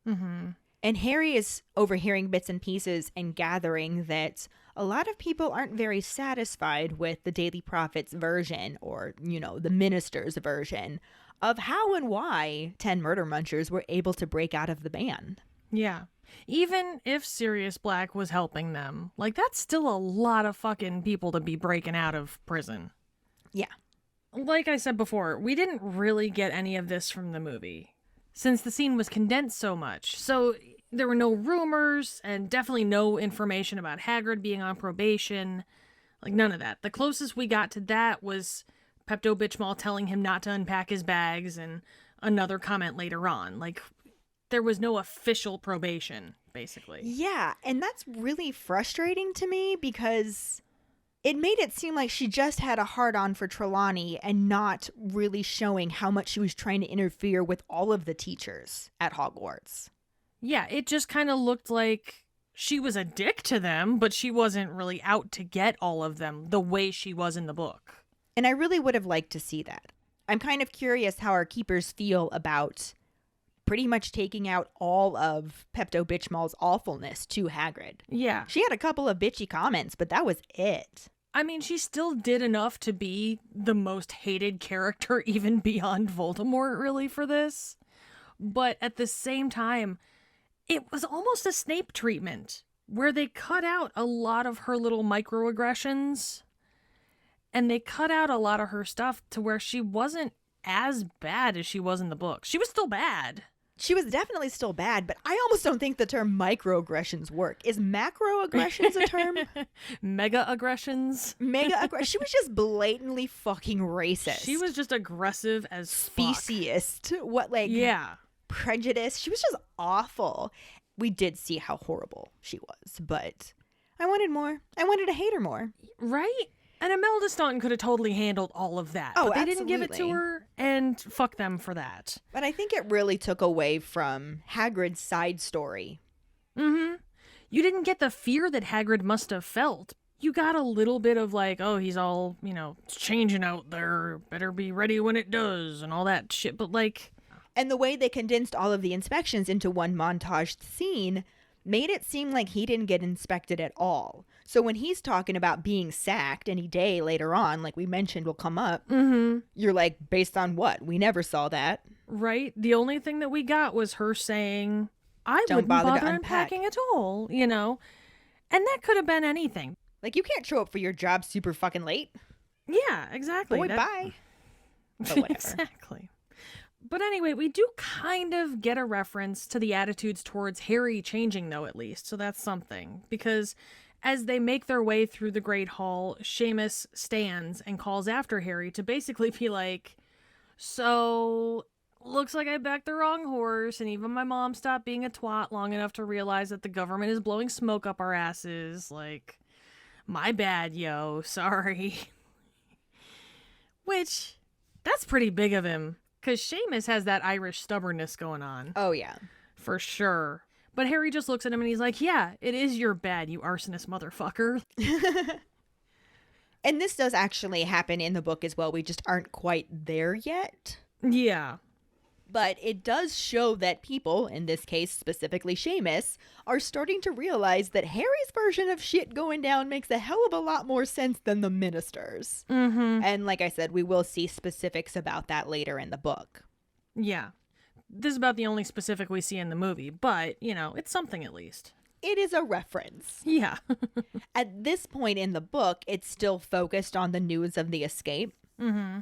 Mm-hmm. And Harry is overhearing bits and pieces and gathering that a lot of people aren't very satisfied with the Daily Prophet's version, or, you know, the minister's version, of how and why 10 murder munchers were able to break out of the ban. Yeah. Even if Sirius Black was helping them, like, that's still a lot of fucking people to be breaking out of prison. Yeah. Like I said before, we didn't really get any of this from the movie, since the scene was condensed so much. So there were no rumors and definitely no information about Hagrid being on probation. Like, none of that. The closest we got to that was Pepto-Bismol telling him not to unpack his bags and another comment later on. Like, there was no official probation, basically. Yeah, and that's really frustrating to me because it made it seem like she just had a hard-on for Trelawney and not really showing how much she was trying to interfere with all of the teachers at Hogwarts. Yeah, it just kind of looked like she was a dick to them, but she wasn't really out to get all of them the way she was in the book. And I really would have liked to see that. I'm kind of curious how our keepers feel about pretty much taking out all of Pepto-Bismol's awfulness to Hagrid. Yeah. She had a couple of bitchy comments, but that was it. I mean, she still did enough to be the most hated character even beyond Voldemort, really, for this. But at the same time, it was almost a Snape treatment where they cut out a lot of her little microaggressions, and they cut out a lot of her stuff to where she wasn't as bad as she was in the book. She was still bad. She was definitely still bad, but I almost don't think the term microaggressions work. Is macroaggressions a term? Mega aggressions. She was just blatantly fucking racist. She was just aggressive as fuck. Speciesist. What, like, Yeah. prejudice. She was just awful. We did see how horrible she was, but I wanted more. I wanted to hate her more. Right? And Imelda Staunton could have totally handled all of that. Oh, but they didn't give it to absolutely. her, and fuck them for that. But I think it really took away from Hagrid's side story. Mm-hmm. You didn't get the fear that Hagrid must have felt. You got a little bit of like, oh, he's all, changing out there. Better be ready when it does and all that shit. But like... And the way they condensed all of the inspections into one montaged scene made it seem like he didn't get inspected at all. So when he's talking about being sacked any day later on, like we mentioned will come up, you're like, based on what? We never saw that. Right? The only thing that we got was her saying, I Don't wouldn't bother bother to unpack. unpacking at all, And that could have been anything. Like, you can't show up for your job super fucking late. Yeah, exactly. Boy, bye. But whatever. Exactly. But anyway, we do kind of get a reference to the attitudes towards Harry changing, though, at least. So that's something. Because as they make their way through the Great Hall, Seamus stands and calls after Harry to basically be like, so, looks like I backed the wrong horse, and even my mom stopped being a twat long enough to realize that the government is blowing smoke up our asses. Like, my bad, yo. Sorry. Which, that's pretty big of him. Because Seamus has that Irish stubbornness going on. Oh, yeah. For sure. But Harry just looks at him and he's like, yeah, it is your bad, you arsonist motherfucker. And this does actually happen in the book as well. We just aren't quite there yet. Yeah. But it does show that people, in this case specifically Seamus, are starting to realize that Harry's version of shit going down makes a hell of a lot more sense than the minister's. Mm-hmm. And like I said, we will see specifics about that later in the book. Yeah. This is about the only specific we see in the movie, but, it's something at least. It is a reference. Yeah. At this point in the book, it's still focused on the news of the escape. Mm-hmm.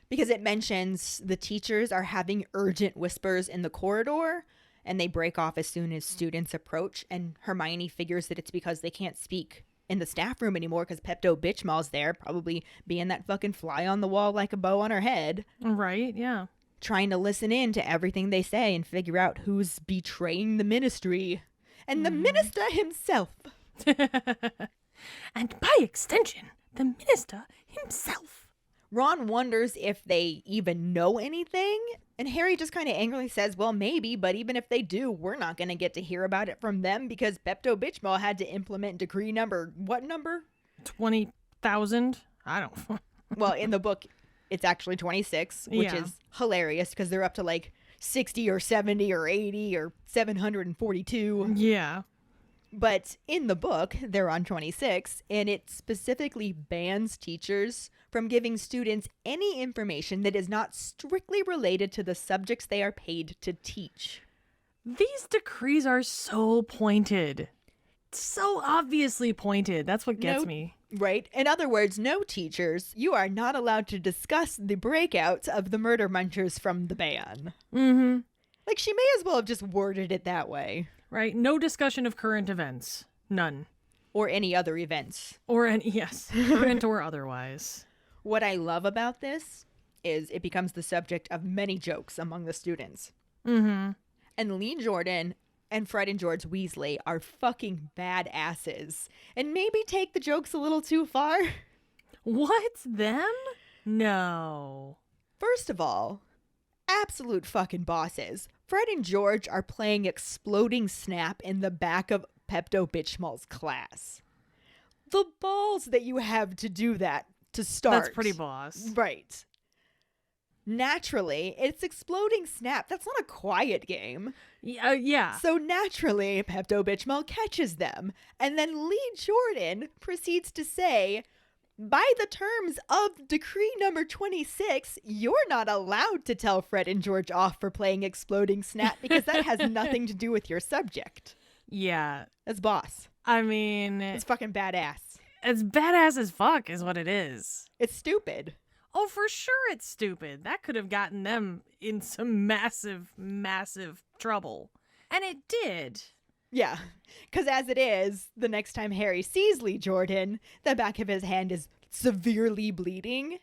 Because it mentions the teachers are having urgent whispers in the corridor, and they break off as soon as students approach, and Hermione figures that it's because they can't speak in the staff room anymore because Pepto-Bitchmall's there, probably being that fucking fly on the wall like a bow on her head. Right, yeah. Trying to listen in to everything they say and figure out who's betraying the ministry. And the minister himself. And by extension, the minister himself. Ron wonders if they even know anything, and Harry just kind of angrily says, well, maybe, but even if they do, we're not going to get to hear about it from them because Pepto-Bitchmall had to implement decree number, what number? 20,000? I don't. Well, in the book, it's actually 26, which Yeah. is hilarious because they're up to like 60 or 70 or 80 or 742. Yeah. But in the book, they're on 26, and it specifically bans teachers from giving students any information that is not strictly related to the subjects they are paid to teach. These decrees are so pointed. So obviously pointed. That's what gets me. Right? In other words, no teachers, you are not allowed to discuss the breakouts of the murder munchers from the ban. Mm-hmm. Like, she may as well have just worded it that way. Right? No discussion of current events. None. Or any other events. Or any, yes, current or otherwise. What I love about this is it becomes the subject of many jokes among the students. Mm-hmm. And Lee Jordan and Fred and George Weasley are fucking badasses. And maybe take the jokes a little too far. What? Them? No. First of all, absolute fucking bosses. Fred and George are playing Exploding Snap in the back of Pepto-Bitchmall's class. The balls that you have to do that to start. That's pretty boss. Right. Naturally, it's Exploding Snap. That's not a quiet game. Yeah. So naturally, Pepto-Bitchmall catches them. And then Lee Jordan proceeds to say, by the terms of decree number 26, you're not allowed to tell Fred and George off for playing Exploding Snap because that has nothing to do with your subject. Yeah. That's boss. I mean, It's fucking badass. it's badass as fuck is what it is. It's stupid. Oh, for sure it's stupid. That could have gotten them in some massive, massive trouble. And it did. Yeah, because as it is, the next time Harry sees Lee Jordan, the back of his hand is severely bleeding.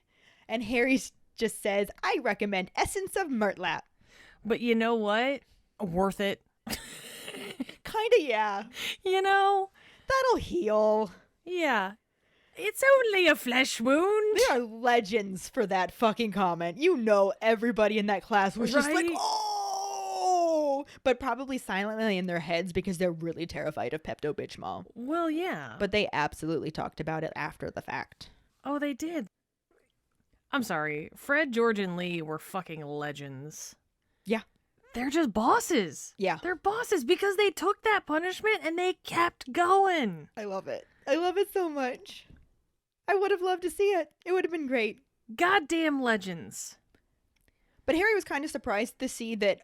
And Harry just says, I recommend Essence of Murtlap. But you know what? Worth it. Kinda, yeah. You know? That'll heal. Yeah. It's only a flesh wound. They are legends for that fucking comment. You know, everybody in that class was just like, Right? oh! But probably silently in their heads because they're really terrified of Pepto-Bismol. Well, yeah. But they absolutely talked about it after the fact. Oh, they did. I'm sorry. Fred, George, and Lee were fucking legends. Yeah. They're just bosses. Yeah. They're bosses because they took that punishment and they kept going. I love it. I love it so much. I would have loved to see it. It would have been great. Goddamn legends. But Harry was kind of surprised to see that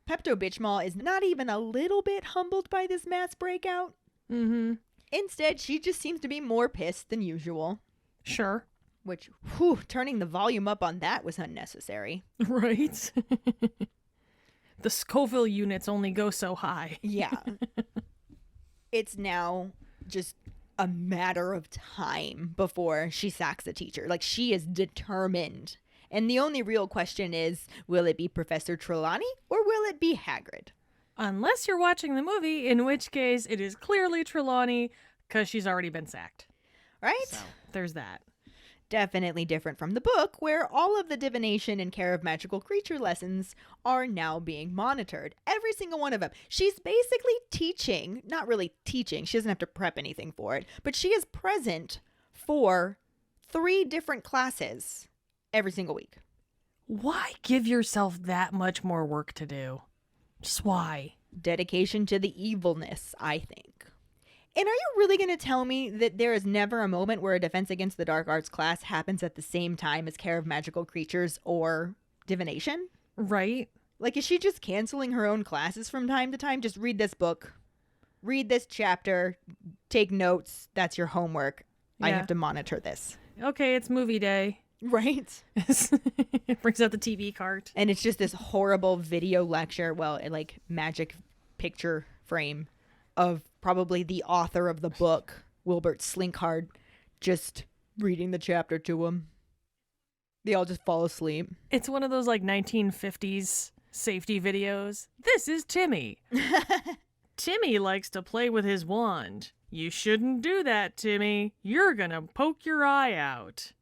Pepto-Bismol is not even a little bit humbled by this mass breakout. Mm-hmm. Instead, she just seems to be more pissed than usual. Sure. Which, whew, turning the volume up on that was unnecessary. Right? The Scoville units only go so high. Yeah. It's now just a matter of time before she sacks a teacher. Like, she is determined. And the only real question is, will it be Professor Trelawney or will it be Hagrid? Unless you're watching the movie, in which case it is clearly Trelawney because she's already been sacked. Right? So there's that. Definitely different from the book, where all of the divination and care of magical creature lessons are now being monitored. Every single one of them. She's basically teaching, not really teaching, she doesn't have to prep anything for it, but she is present for 3 different classes every single week. Why give yourself that much more work to do? Just why? Dedication to the evilness, I think. And are you really going to tell me that there is never a moment where a Defense Against the Dark Arts class happens at the same time as Care of Magical Creatures or Divination? Right? Like, is she just canceling her own classes from time to time? Just read this book, read this chapter, take notes. That's your homework. I Yeah. have to monitor this. Okay, it's movie day. Right? It brings out the TV cart. And it's just this horrible video lecture, well, like magic picture frame of probably the author of the book, Wilbert Slinkhard, just reading the chapter to him. They all just fall asleep. It's one of those like 1950s safety videos. This is Timmy. Timmy likes to play with his wand. You shouldn't do that, Timmy. You're gonna poke your eye out.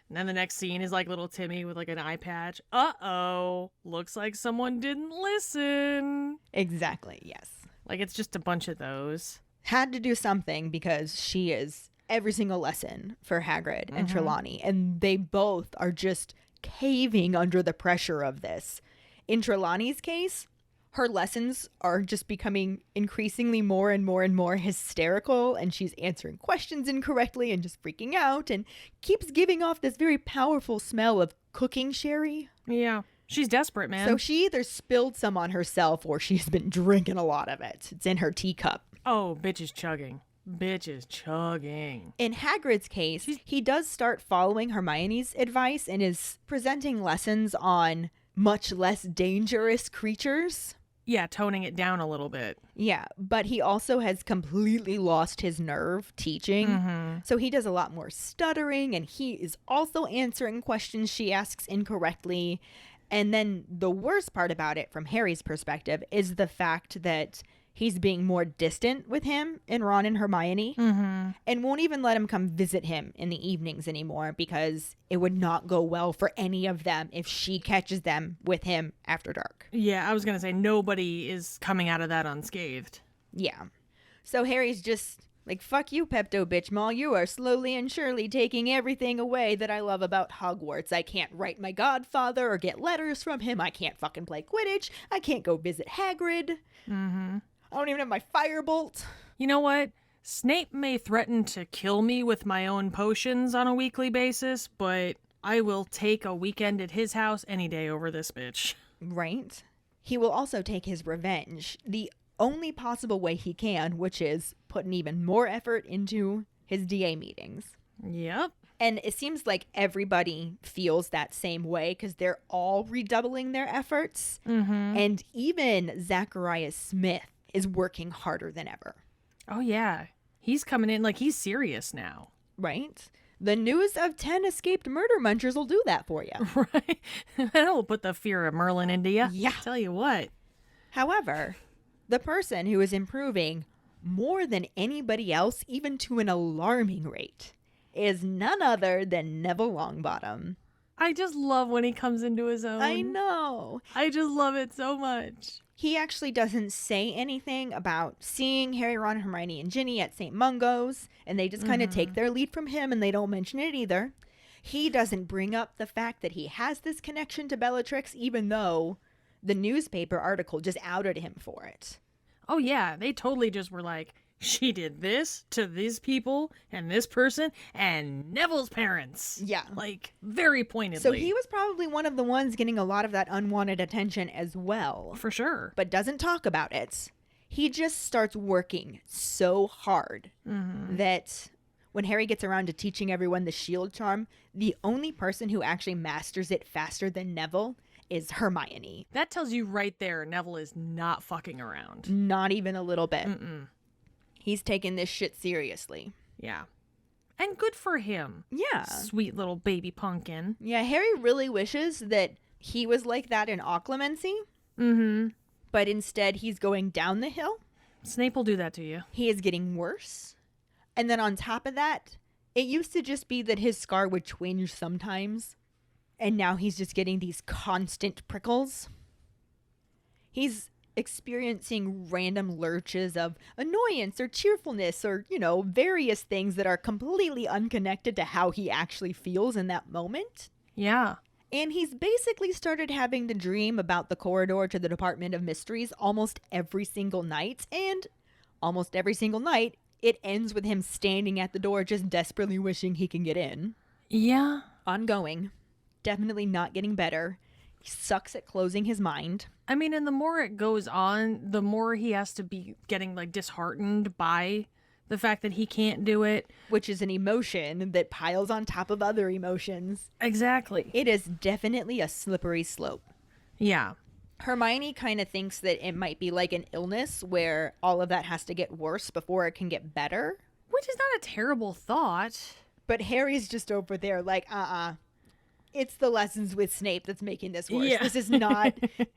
And then the next scene is like little Timmy with like an eye patch. Uh-oh. Looks like someone didn't listen. Exactly, yes. Like it's just a bunch of those. Had to do something because she is every single lesson for Hagrid and Trelawney, and they both are just caving under the pressure of this. In Trelawney's case, her lessons are just becoming increasingly more and more and more hysterical, and she's answering questions incorrectly and just freaking out and keeps giving off this very powerful smell of cooking sherry. Yeah. She's desperate, man. So she either spilled some on herself or she's been drinking a lot of it. It's in her teacup. Oh, bitch is chugging. Bitch is chugging. In Hagrid's case, he does start following Hermione's advice and is presenting lessons on much less dangerous creatures. Yeah, toning it down a little bit. Yeah, but he also has completely lost his nerve teaching. So he does a lot more stuttering, and he is also answering questions she asks incorrectly. And then the worst part about it from Harry's perspective is the fact that he's being more distant with him and Ron and Hermione and won't even let him come visit him in the evenings anymore because it would not go well for any of them if she catches them with him after dark. Yeah, I was going to say nobody is coming out of that unscathed. Yeah. So Harry's just like, fuck you, Pepto-Bismol. You are slowly and surely taking everything away that I love about Hogwarts. I can't write my godfather or get letters from him. I can't fucking play Quidditch. I can't go visit Hagrid. I don't even have my firebolt. You know what? Snape may threaten to kill me with my own potions on a weekly basis, but I will take a weekend at his house any day over this bitch. Right? He will also take his revenge. The only possible way he can, which is putting even more effort into his DA meetings. Yep. And it seems like everybody feels that same way because they're all redoubling their efforts. Mm-hmm. And even Zachariah Smith is working harder than ever. Oh, yeah. He's coming in like he's serious now. Right? The news of 10 escaped murder munchers will do that for you. Right? That'll put the fear of Merlin into you. Yeah. Tell you what. However, the person who is improving more than anybody else, even to an alarming rate, is none other than Neville Longbottom. I just love when he comes into his own. I know. I just love it so much. He actually doesn't say anything about seeing Harry, Ron, Hermione, and Ginny at St. Mungo's, and they just kind of take their lead from him, and they don't mention it either. He doesn't bring up the fact that he has this connection to Bellatrix, even though the newspaper article just outed him for it. Oh, yeah. They totally just were like, she did this to these people and this person and Neville's parents. Yeah. Like, very pointedly. So he was probably one of the ones getting a lot of that unwanted attention as well. For sure. But doesn't talk about it. He just starts working so hard that when Harry gets around to teaching everyone the shield charm, the only person who actually masters it faster than Neville is Hermione. That tells you right there Neville is not fucking around. Not even a little bit. Mm-mm. He's taking this shit seriously. Yeah. And good for him. Yeah. Sweet little baby pumpkin. Yeah, Harry really wishes that he was like that in Occlumency. Mm-hmm. But instead, he's going down the hill. Snape will do that to you. He is getting worse. And then on top of that, it used to just be that his scar would twinge sometimes. And now he's just getting these constant prickles. He's experiencing random lurches of annoyance or cheerfulness or, various things that are completely unconnected to how he actually feels in that moment. Yeah. And he's basically started having the dream about the corridor to the Department of Mysteries almost every single night. And almost every single night, it ends with him standing at the door just desperately wishing he can get in. Yeah. Ongoing. Definitely not getting better. He sucks at closing his mind. I mean, and the more it goes on, the more he has to be getting, disheartened by the fact that he can't do it. Which is an emotion that piles on top of other emotions. Exactly. It is definitely a slippery slope. Yeah. Hermione kind of thinks that it might be like an illness where all of that has to get worse before it can get better. Which is not a terrible thought. But Harry's just over there like, it's the lessons with Snape that's making this worse. Yeah. This is not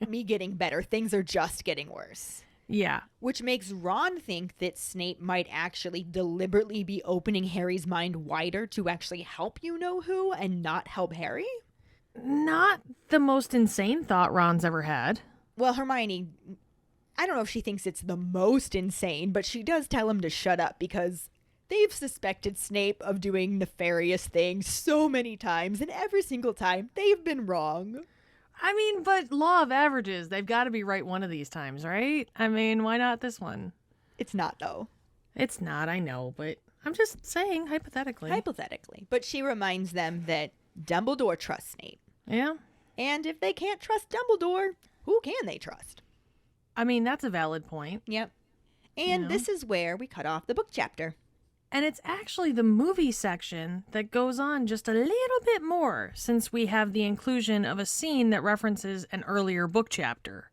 me getting better. Things are just getting worse. Yeah. Which makes Ron think that Snape might actually deliberately be opening Harry's mind wider to actually help you-know-who and not help Harry. Not the most insane thought Ron's ever had. Well, Hermione, I don't know if she thinks it's the most insane, but she does tell him to shut up because they've suspected Snape of doing nefarious things so many times, and every single time they've been wrong. I mean, but law of averages, they've got to be right one of these times, right? I mean, why not this one? It's not, though. It's not, I know, but I'm just saying, hypothetically. Hypothetically. But she reminds them that Dumbledore trusts Snape. Yeah. And if they can't trust Dumbledore, who can they trust? I mean, that's a valid point. Yep. And You know? this is where we cut off the book chapter. And it's actually the movie section that goes on just a little bit more, since we have the inclusion of a scene that references an earlier book chapter.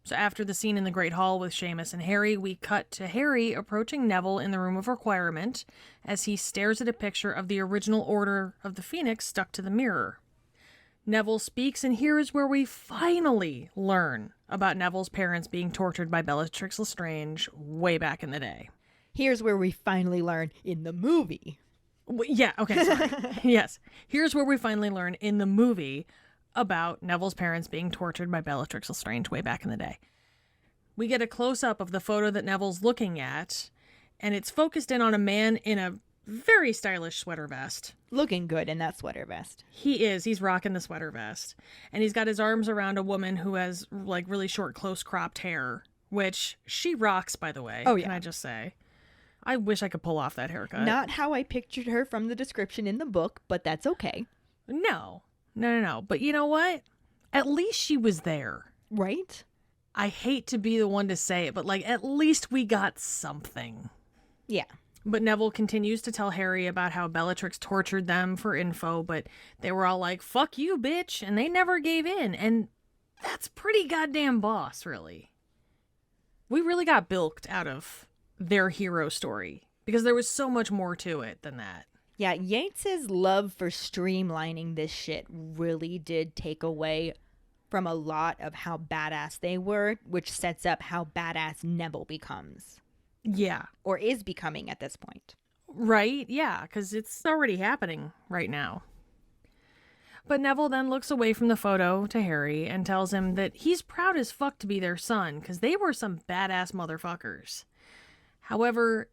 So after the scene in the Great Hall with Seamus and Harry, we cut to Harry approaching Neville in the Room of Requirement as he stares at a picture of the original Order of the Phoenix stuck to the mirror. Neville speaks, and here is where we finally learn about Neville's parents being tortured by Bellatrix Lestrange way back in the day. Here's where we finally learn in the movie. Yeah, okay, sorry. Yes. Here's where we finally learn in the movie about Neville's parents being tortured by Bellatrix Lestrange way back in the day. We get a close-up of the photo that Neville's looking at, and it's focused in on a man in a very stylish sweater vest. Looking good in that sweater vest. He is. He's rocking the sweater vest. And he's got his arms around a woman who has, really short, close-cropped hair, which she rocks, by the way. Oh, yeah. Can I just say? I wish I could pull off that haircut. Not how I pictured her from the description in the book, but that's okay. No. But you know what? At least she was there. Right? I hate to be the one to say it, but like at least we got something. Yeah. But Neville continues to tell Harry about how Bellatrix tortured them for info, but they were all like, fuck you, bitch, and they never gave in. And that's pretty goddamn boss, really. We really got bilked out of their hero story because there was so much more to it than that. Yeah, Yates's love for streamlining this shit really did take away from a lot of how badass they were, which sets up how badass Neville becomes. Yeah. Or is becoming at this point. Right? Yeah, because it's already happening right now. But Neville then looks away from the photo to Harry and tells him that he's proud as fuck to be their son because they were some badass motherfuckers. However,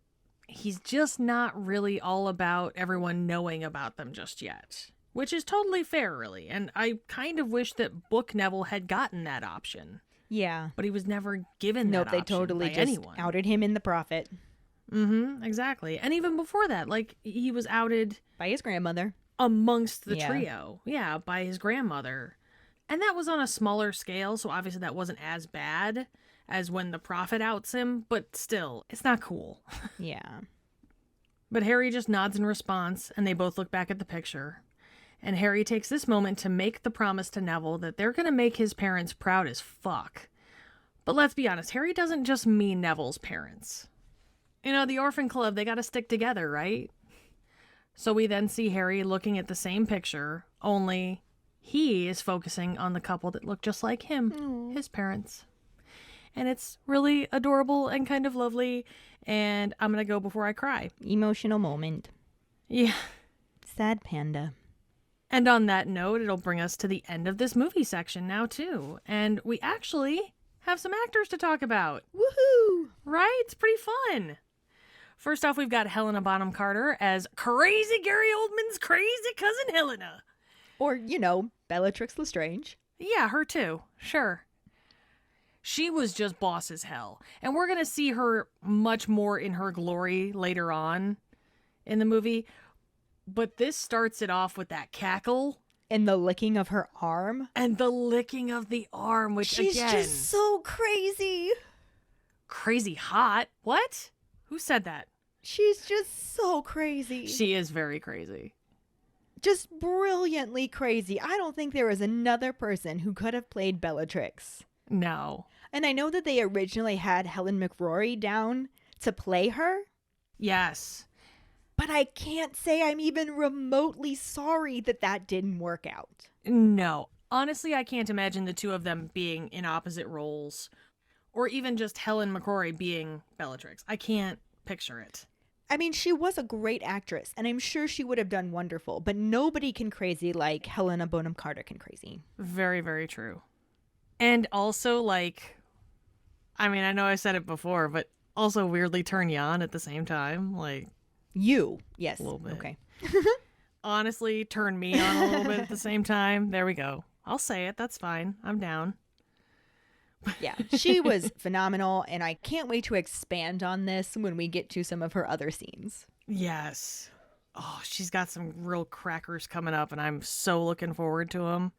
he's just not really all about everyone knowing about them just yet. Which is totally fair, really. And I kind of wish that Book Neville had gotten that option. Yeah. But he was never given that option they totally by just anyone. outed him in The Prophet. Mm-hmm, exactly. And even before that, like, he was outed By his grandmother. amongst the Yeah. trio. Yeah, by his grandmother. And that was on a smaller scale, so obviously that wasn't as bad as when the Prophet outs him, but still, it's not cool. Yeah. But Harry just nods in response, and they both look back at the picture. And Harry takes this moment to make the promise to Neville that they're going to make his parents proud as fuck. But let's be honest, Harry doesn't just mean Neville's parents. You know, the orphan club, they got to stick together, right? So we then see Harry looking at the same picture, only he is focusing on the couple that look just like him, his parents. And it's really adorable and kind of lovely, and I'm going to go before I cry. Emotional moment. Yeah. Sad panda. And on that note, it'll bring us to the end of this movie section now, too. And we actually have some actors to talk about. Woohoo! Right? It's pretty fun. First off, we've got Helena Bonham Carter as crazy Gary Oldman's crazy cousin Helena. Or, Bellatrix Lestrange. Yeah, her too. Sure. She was just boss as hell. And we're going to see her much more in her glory later on in the movie. But this starts it off with that cackle. And the licking of her arm. And the licking of the arm, which She's again... just so crazy. Crazy hot? What? Who said that? She's just so crazy. She is very crazy. Just brilliantly crazy. I don't think there was another person who could have played Bellatrix. No. And I know that they originally had Helen McRory down to play her. Yes. But I can't say I'm even remotely sorry that didn't work out. No. Honestly, I can't imagine the two of them being in opposite roles. Or even just Helen McCrory being Bellatrix. I can't picture it. I mean, she was a great actress, and I'm sure she would have done wonderful, but nobody can crazy like Helena Bonham Carter can crazy. Very, very true. And also, like, I mean, I know I said it before, but also weirdly turn you on at the same time. Like, you, yes. A little bit. Okay. Honestly, turn me on a little bit at the same time. There we go. I'll say it. That's fine. I'm down. Yeah, she was phenomenal, and I can't wait to expand on this when we get to some of her other scenes. Yes. Oh, she's got some real crackers coming up, and I'm so looking forward to them.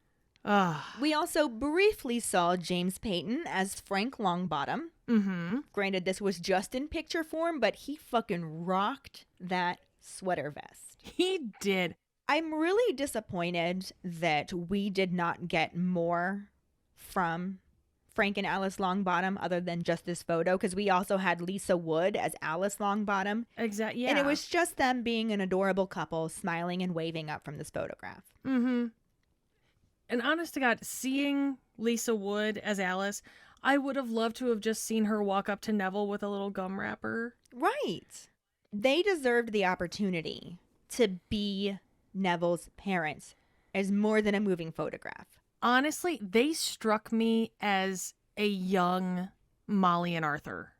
We also briefly saw James Payton as Frank Longbottom. Mm-hmm. Granted, this was just in picture form, but he fucking rocked that sweater vest. He did. I'm really disappointed that we did not get more from Frank and Alice Longbottom other than just this photo, because we also had Lisa Wood as Alice Longbottom. Exactly. Yeah. And it was just them being an adorable couple, smiling and waving up from this photograph. Mm-hmm. And honest to God, seeing Lisa Wood as Alice, I would have loved to have just seen her walk up to Neville with a little gum wrapper. Right. They deserved the opportunity to be Neville's parents as more than a moving photograph. Honestly, they struck me as a young Molly and Arthur.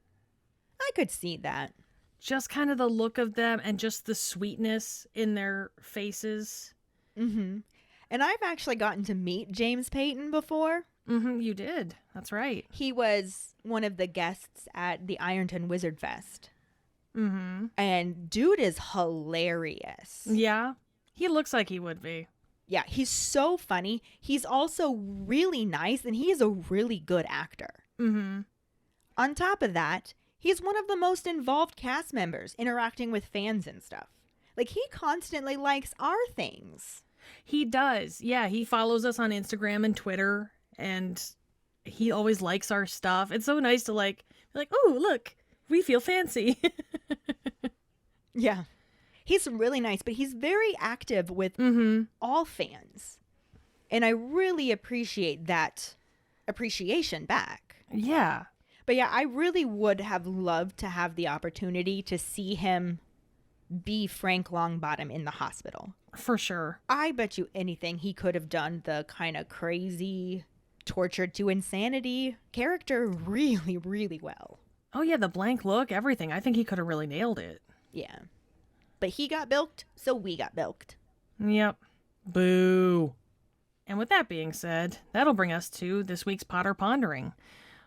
I could see that. Just kind of the look of them and just the sweetness in their faces. Mm-hmm. And I've actually gotten to meet James Payton before. Mm-hmm, you did. That's right. He was one of the guests at the Ironton Wizard Fest. Mm-hmm. And dude is hilarious. Yeah, he looks like he would be. Yeah, he's so funny. He's also really nice, and he is a really good actor. Mm-hmm. On top of that, he's one of the most involved cast members interacting with fans and stuff. Like, he constantly likes our things. He does. Yeah, he follows us on Instagram and Twitter, and he always likes our stuff. It's so nice to be like, oh, look, we feel fancy. Yeah. He's really nice, but he's very active with all fans. And I really appreciate that appreciation back. Yeah. But yeah, I really would have loved to have the opportunity to see him be Frank Longbottom in the hospital. For sure. I bet you anything he could have done the kind of crazy, tortured to insanity character really, really well. Oh, yeah, the blank look, everything. I think he could have really nailed it. Yeah. But he got bilked, so we got bilked. Yep. Boo. And with that being said, that'll bring us to this week's Potter Pondering,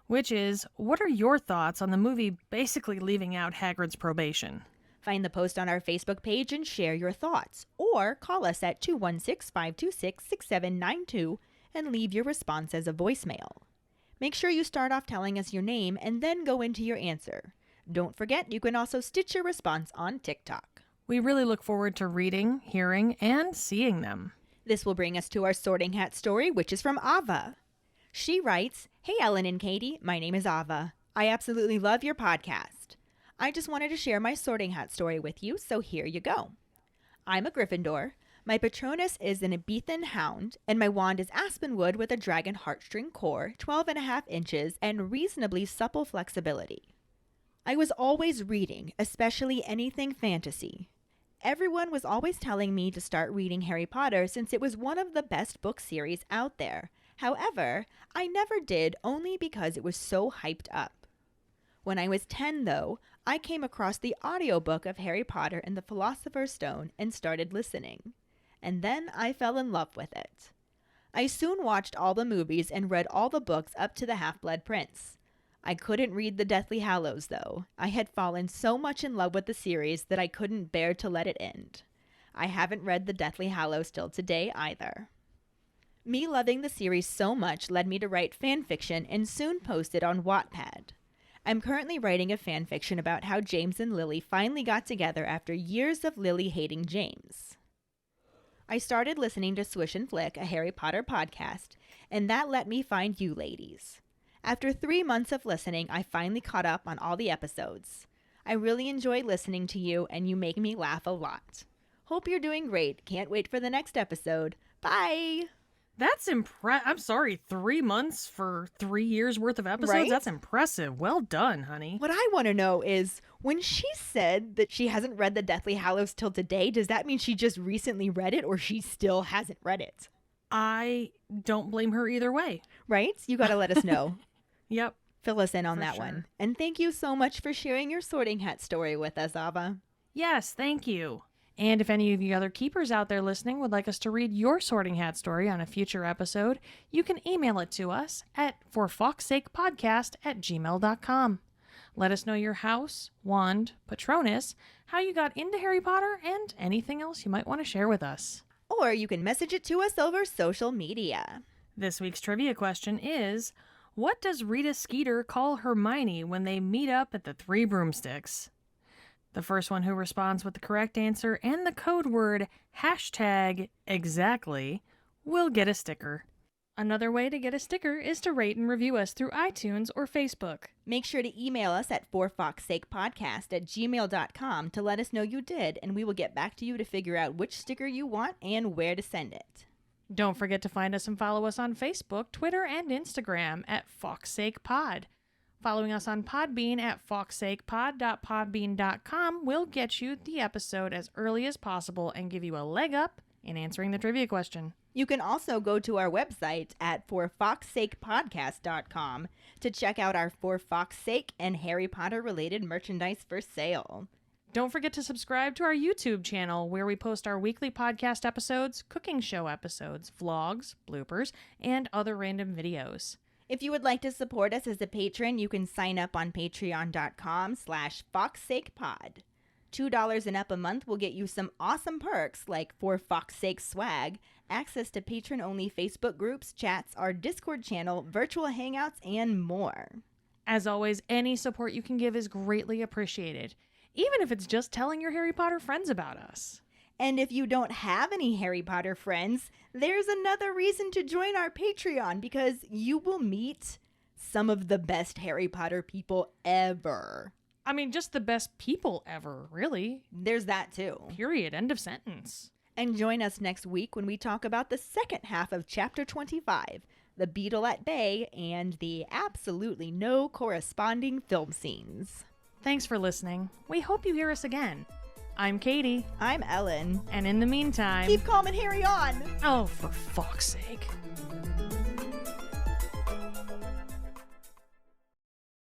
which is, what are your thoughts on the movie basically leaving out Hagrid's probation? Find the post on our Facebook page and share your thoughts, or call us at 216-526-6792 and leave your response as a voicemail. Make sure you start off telling us your name and then go into your answer. Don't forget, you can also stitch your response on TikTok. We really look forward to reading, hearing, and seeing them. This will bring us to our Sorting Hat story, which is from Ava. She writes, "Hey Ellen and Keighty, my name is Ava. I absolutely love your podcast. I just wanted to share my Sorting Hat story with you, so here you go. I'm a Gryffindor. My Patronus is an Ibethan hound, and my wand is aspenwood with a dragon heartstring core, 12.5 inches, and reasonably supple flexibility. I was always reading, especially anything fantasy. Everyone was always telling me to start reading Harry Potter since it was one of the best book series out there. However, I never did, only because it was so hyped up. When I was 10, though, I came across the audiobook of Harry Potter and the Philosopher's Stone and started listening. And then I fell in love with it. I soon watched all the movies and read all the books up to the Half-Blood Prince. I couldn't read the Deathly Hallows, though. I had fallen so much in love with the series that I couldn't bear to let it end. I haven't read the Deathly Hallows till today either. Me loving the series so much led me to write fan fiction and soon post it on Wattpad. I'm currently writing a fan fiction about how James and Lily finally got together after years of Lily hating James. I started listening to Swish and Flick, a Harry Potter podcast, and that let me find you ladies. After 3 months of listening, I finally caught up on all the episodes. I really enjoy listening to you, and you make me laugh a lot. Hope you're doing great. Can't wait for the next episode. Bye! That's I'm sorry, 3 months for 3 years worth of episodes? Right? That's impressive. Well done, honey. What I want to know is, when she said that she hasn't read the Deathly Hallows till today, does that mean she just recently read it or she still hasn't read it? I don't blame her either way. Right? You got to let us know. Yep. Fill us in on For that sure. one. And thank you so much for sharing your Sorting Hat story with us, Ava. Yes, thank you. And if any of you other keepers out there listening would like us to read your Sorting Hat story on a future episode, you can email it to us at forfawkesakepodcast@gmail.com. Let us know your house, wand, Patronus, how you got into Harry Potter, and anything else you might want to share with us. Or you can message it to us over social media. This week's trivia question is, what does Rita Skeeter call Hermione when they meet up at the Three Broomsticks? The first one who responds with the correct answer and the code word #exactly will get a sticker. Another way to get a sticker is to rate and review us through iTunes or Facebook. Make sure to email us at forfawkesakepodcast@gmail.com to let us know you did, and we will get back to you to figure out which sticker you want and where to send it. Don't forget to find us and follow us on Facebook, Twitter, and Instagram at FawkesAkePod. Following us on Podbean at fawkesakepod.podbean.com will get you the episode as early as possible and give you a leg up in answering the trivia question. You can also go to our website at forfawkesakepodcast.com to check out our For Fawkes Sake and Harry Potter related merchandise for sale. Don't forget to subscribe to our YouTube channel where we post our weekly podcast episodes, cooking show episodes, vlogs, bloopers, and other random videos. If you would like to support us as a patron, you can sign up on patreon.com/FawkesSakePod. $2 and up a month will get you some awesome perks like for Fawkes' sake swag, access to patron-only Facebook groups, chats, our Discord channel, virtual hangouts, and more. As always, any support you can give is greatly appreciated, even if it's just telling your Harry Potter friends about us. And if you don't have any Harry Potter friends, there's another reason to join our Patreon because you will meet some of the best Harry Potter people ever. I mean, just the best people ever, really. There's that too. Period. End of sentence. And join us next week when we talk about the second half of Chapter 25, the Beetle at Bay, and the absolutely no corresponding film scenes. Thanks for listening. We hope you hear us again. I'm Katie. I'm Ellen. And in the meantime... keep calm and Harry on! Oh, for fuck's sake.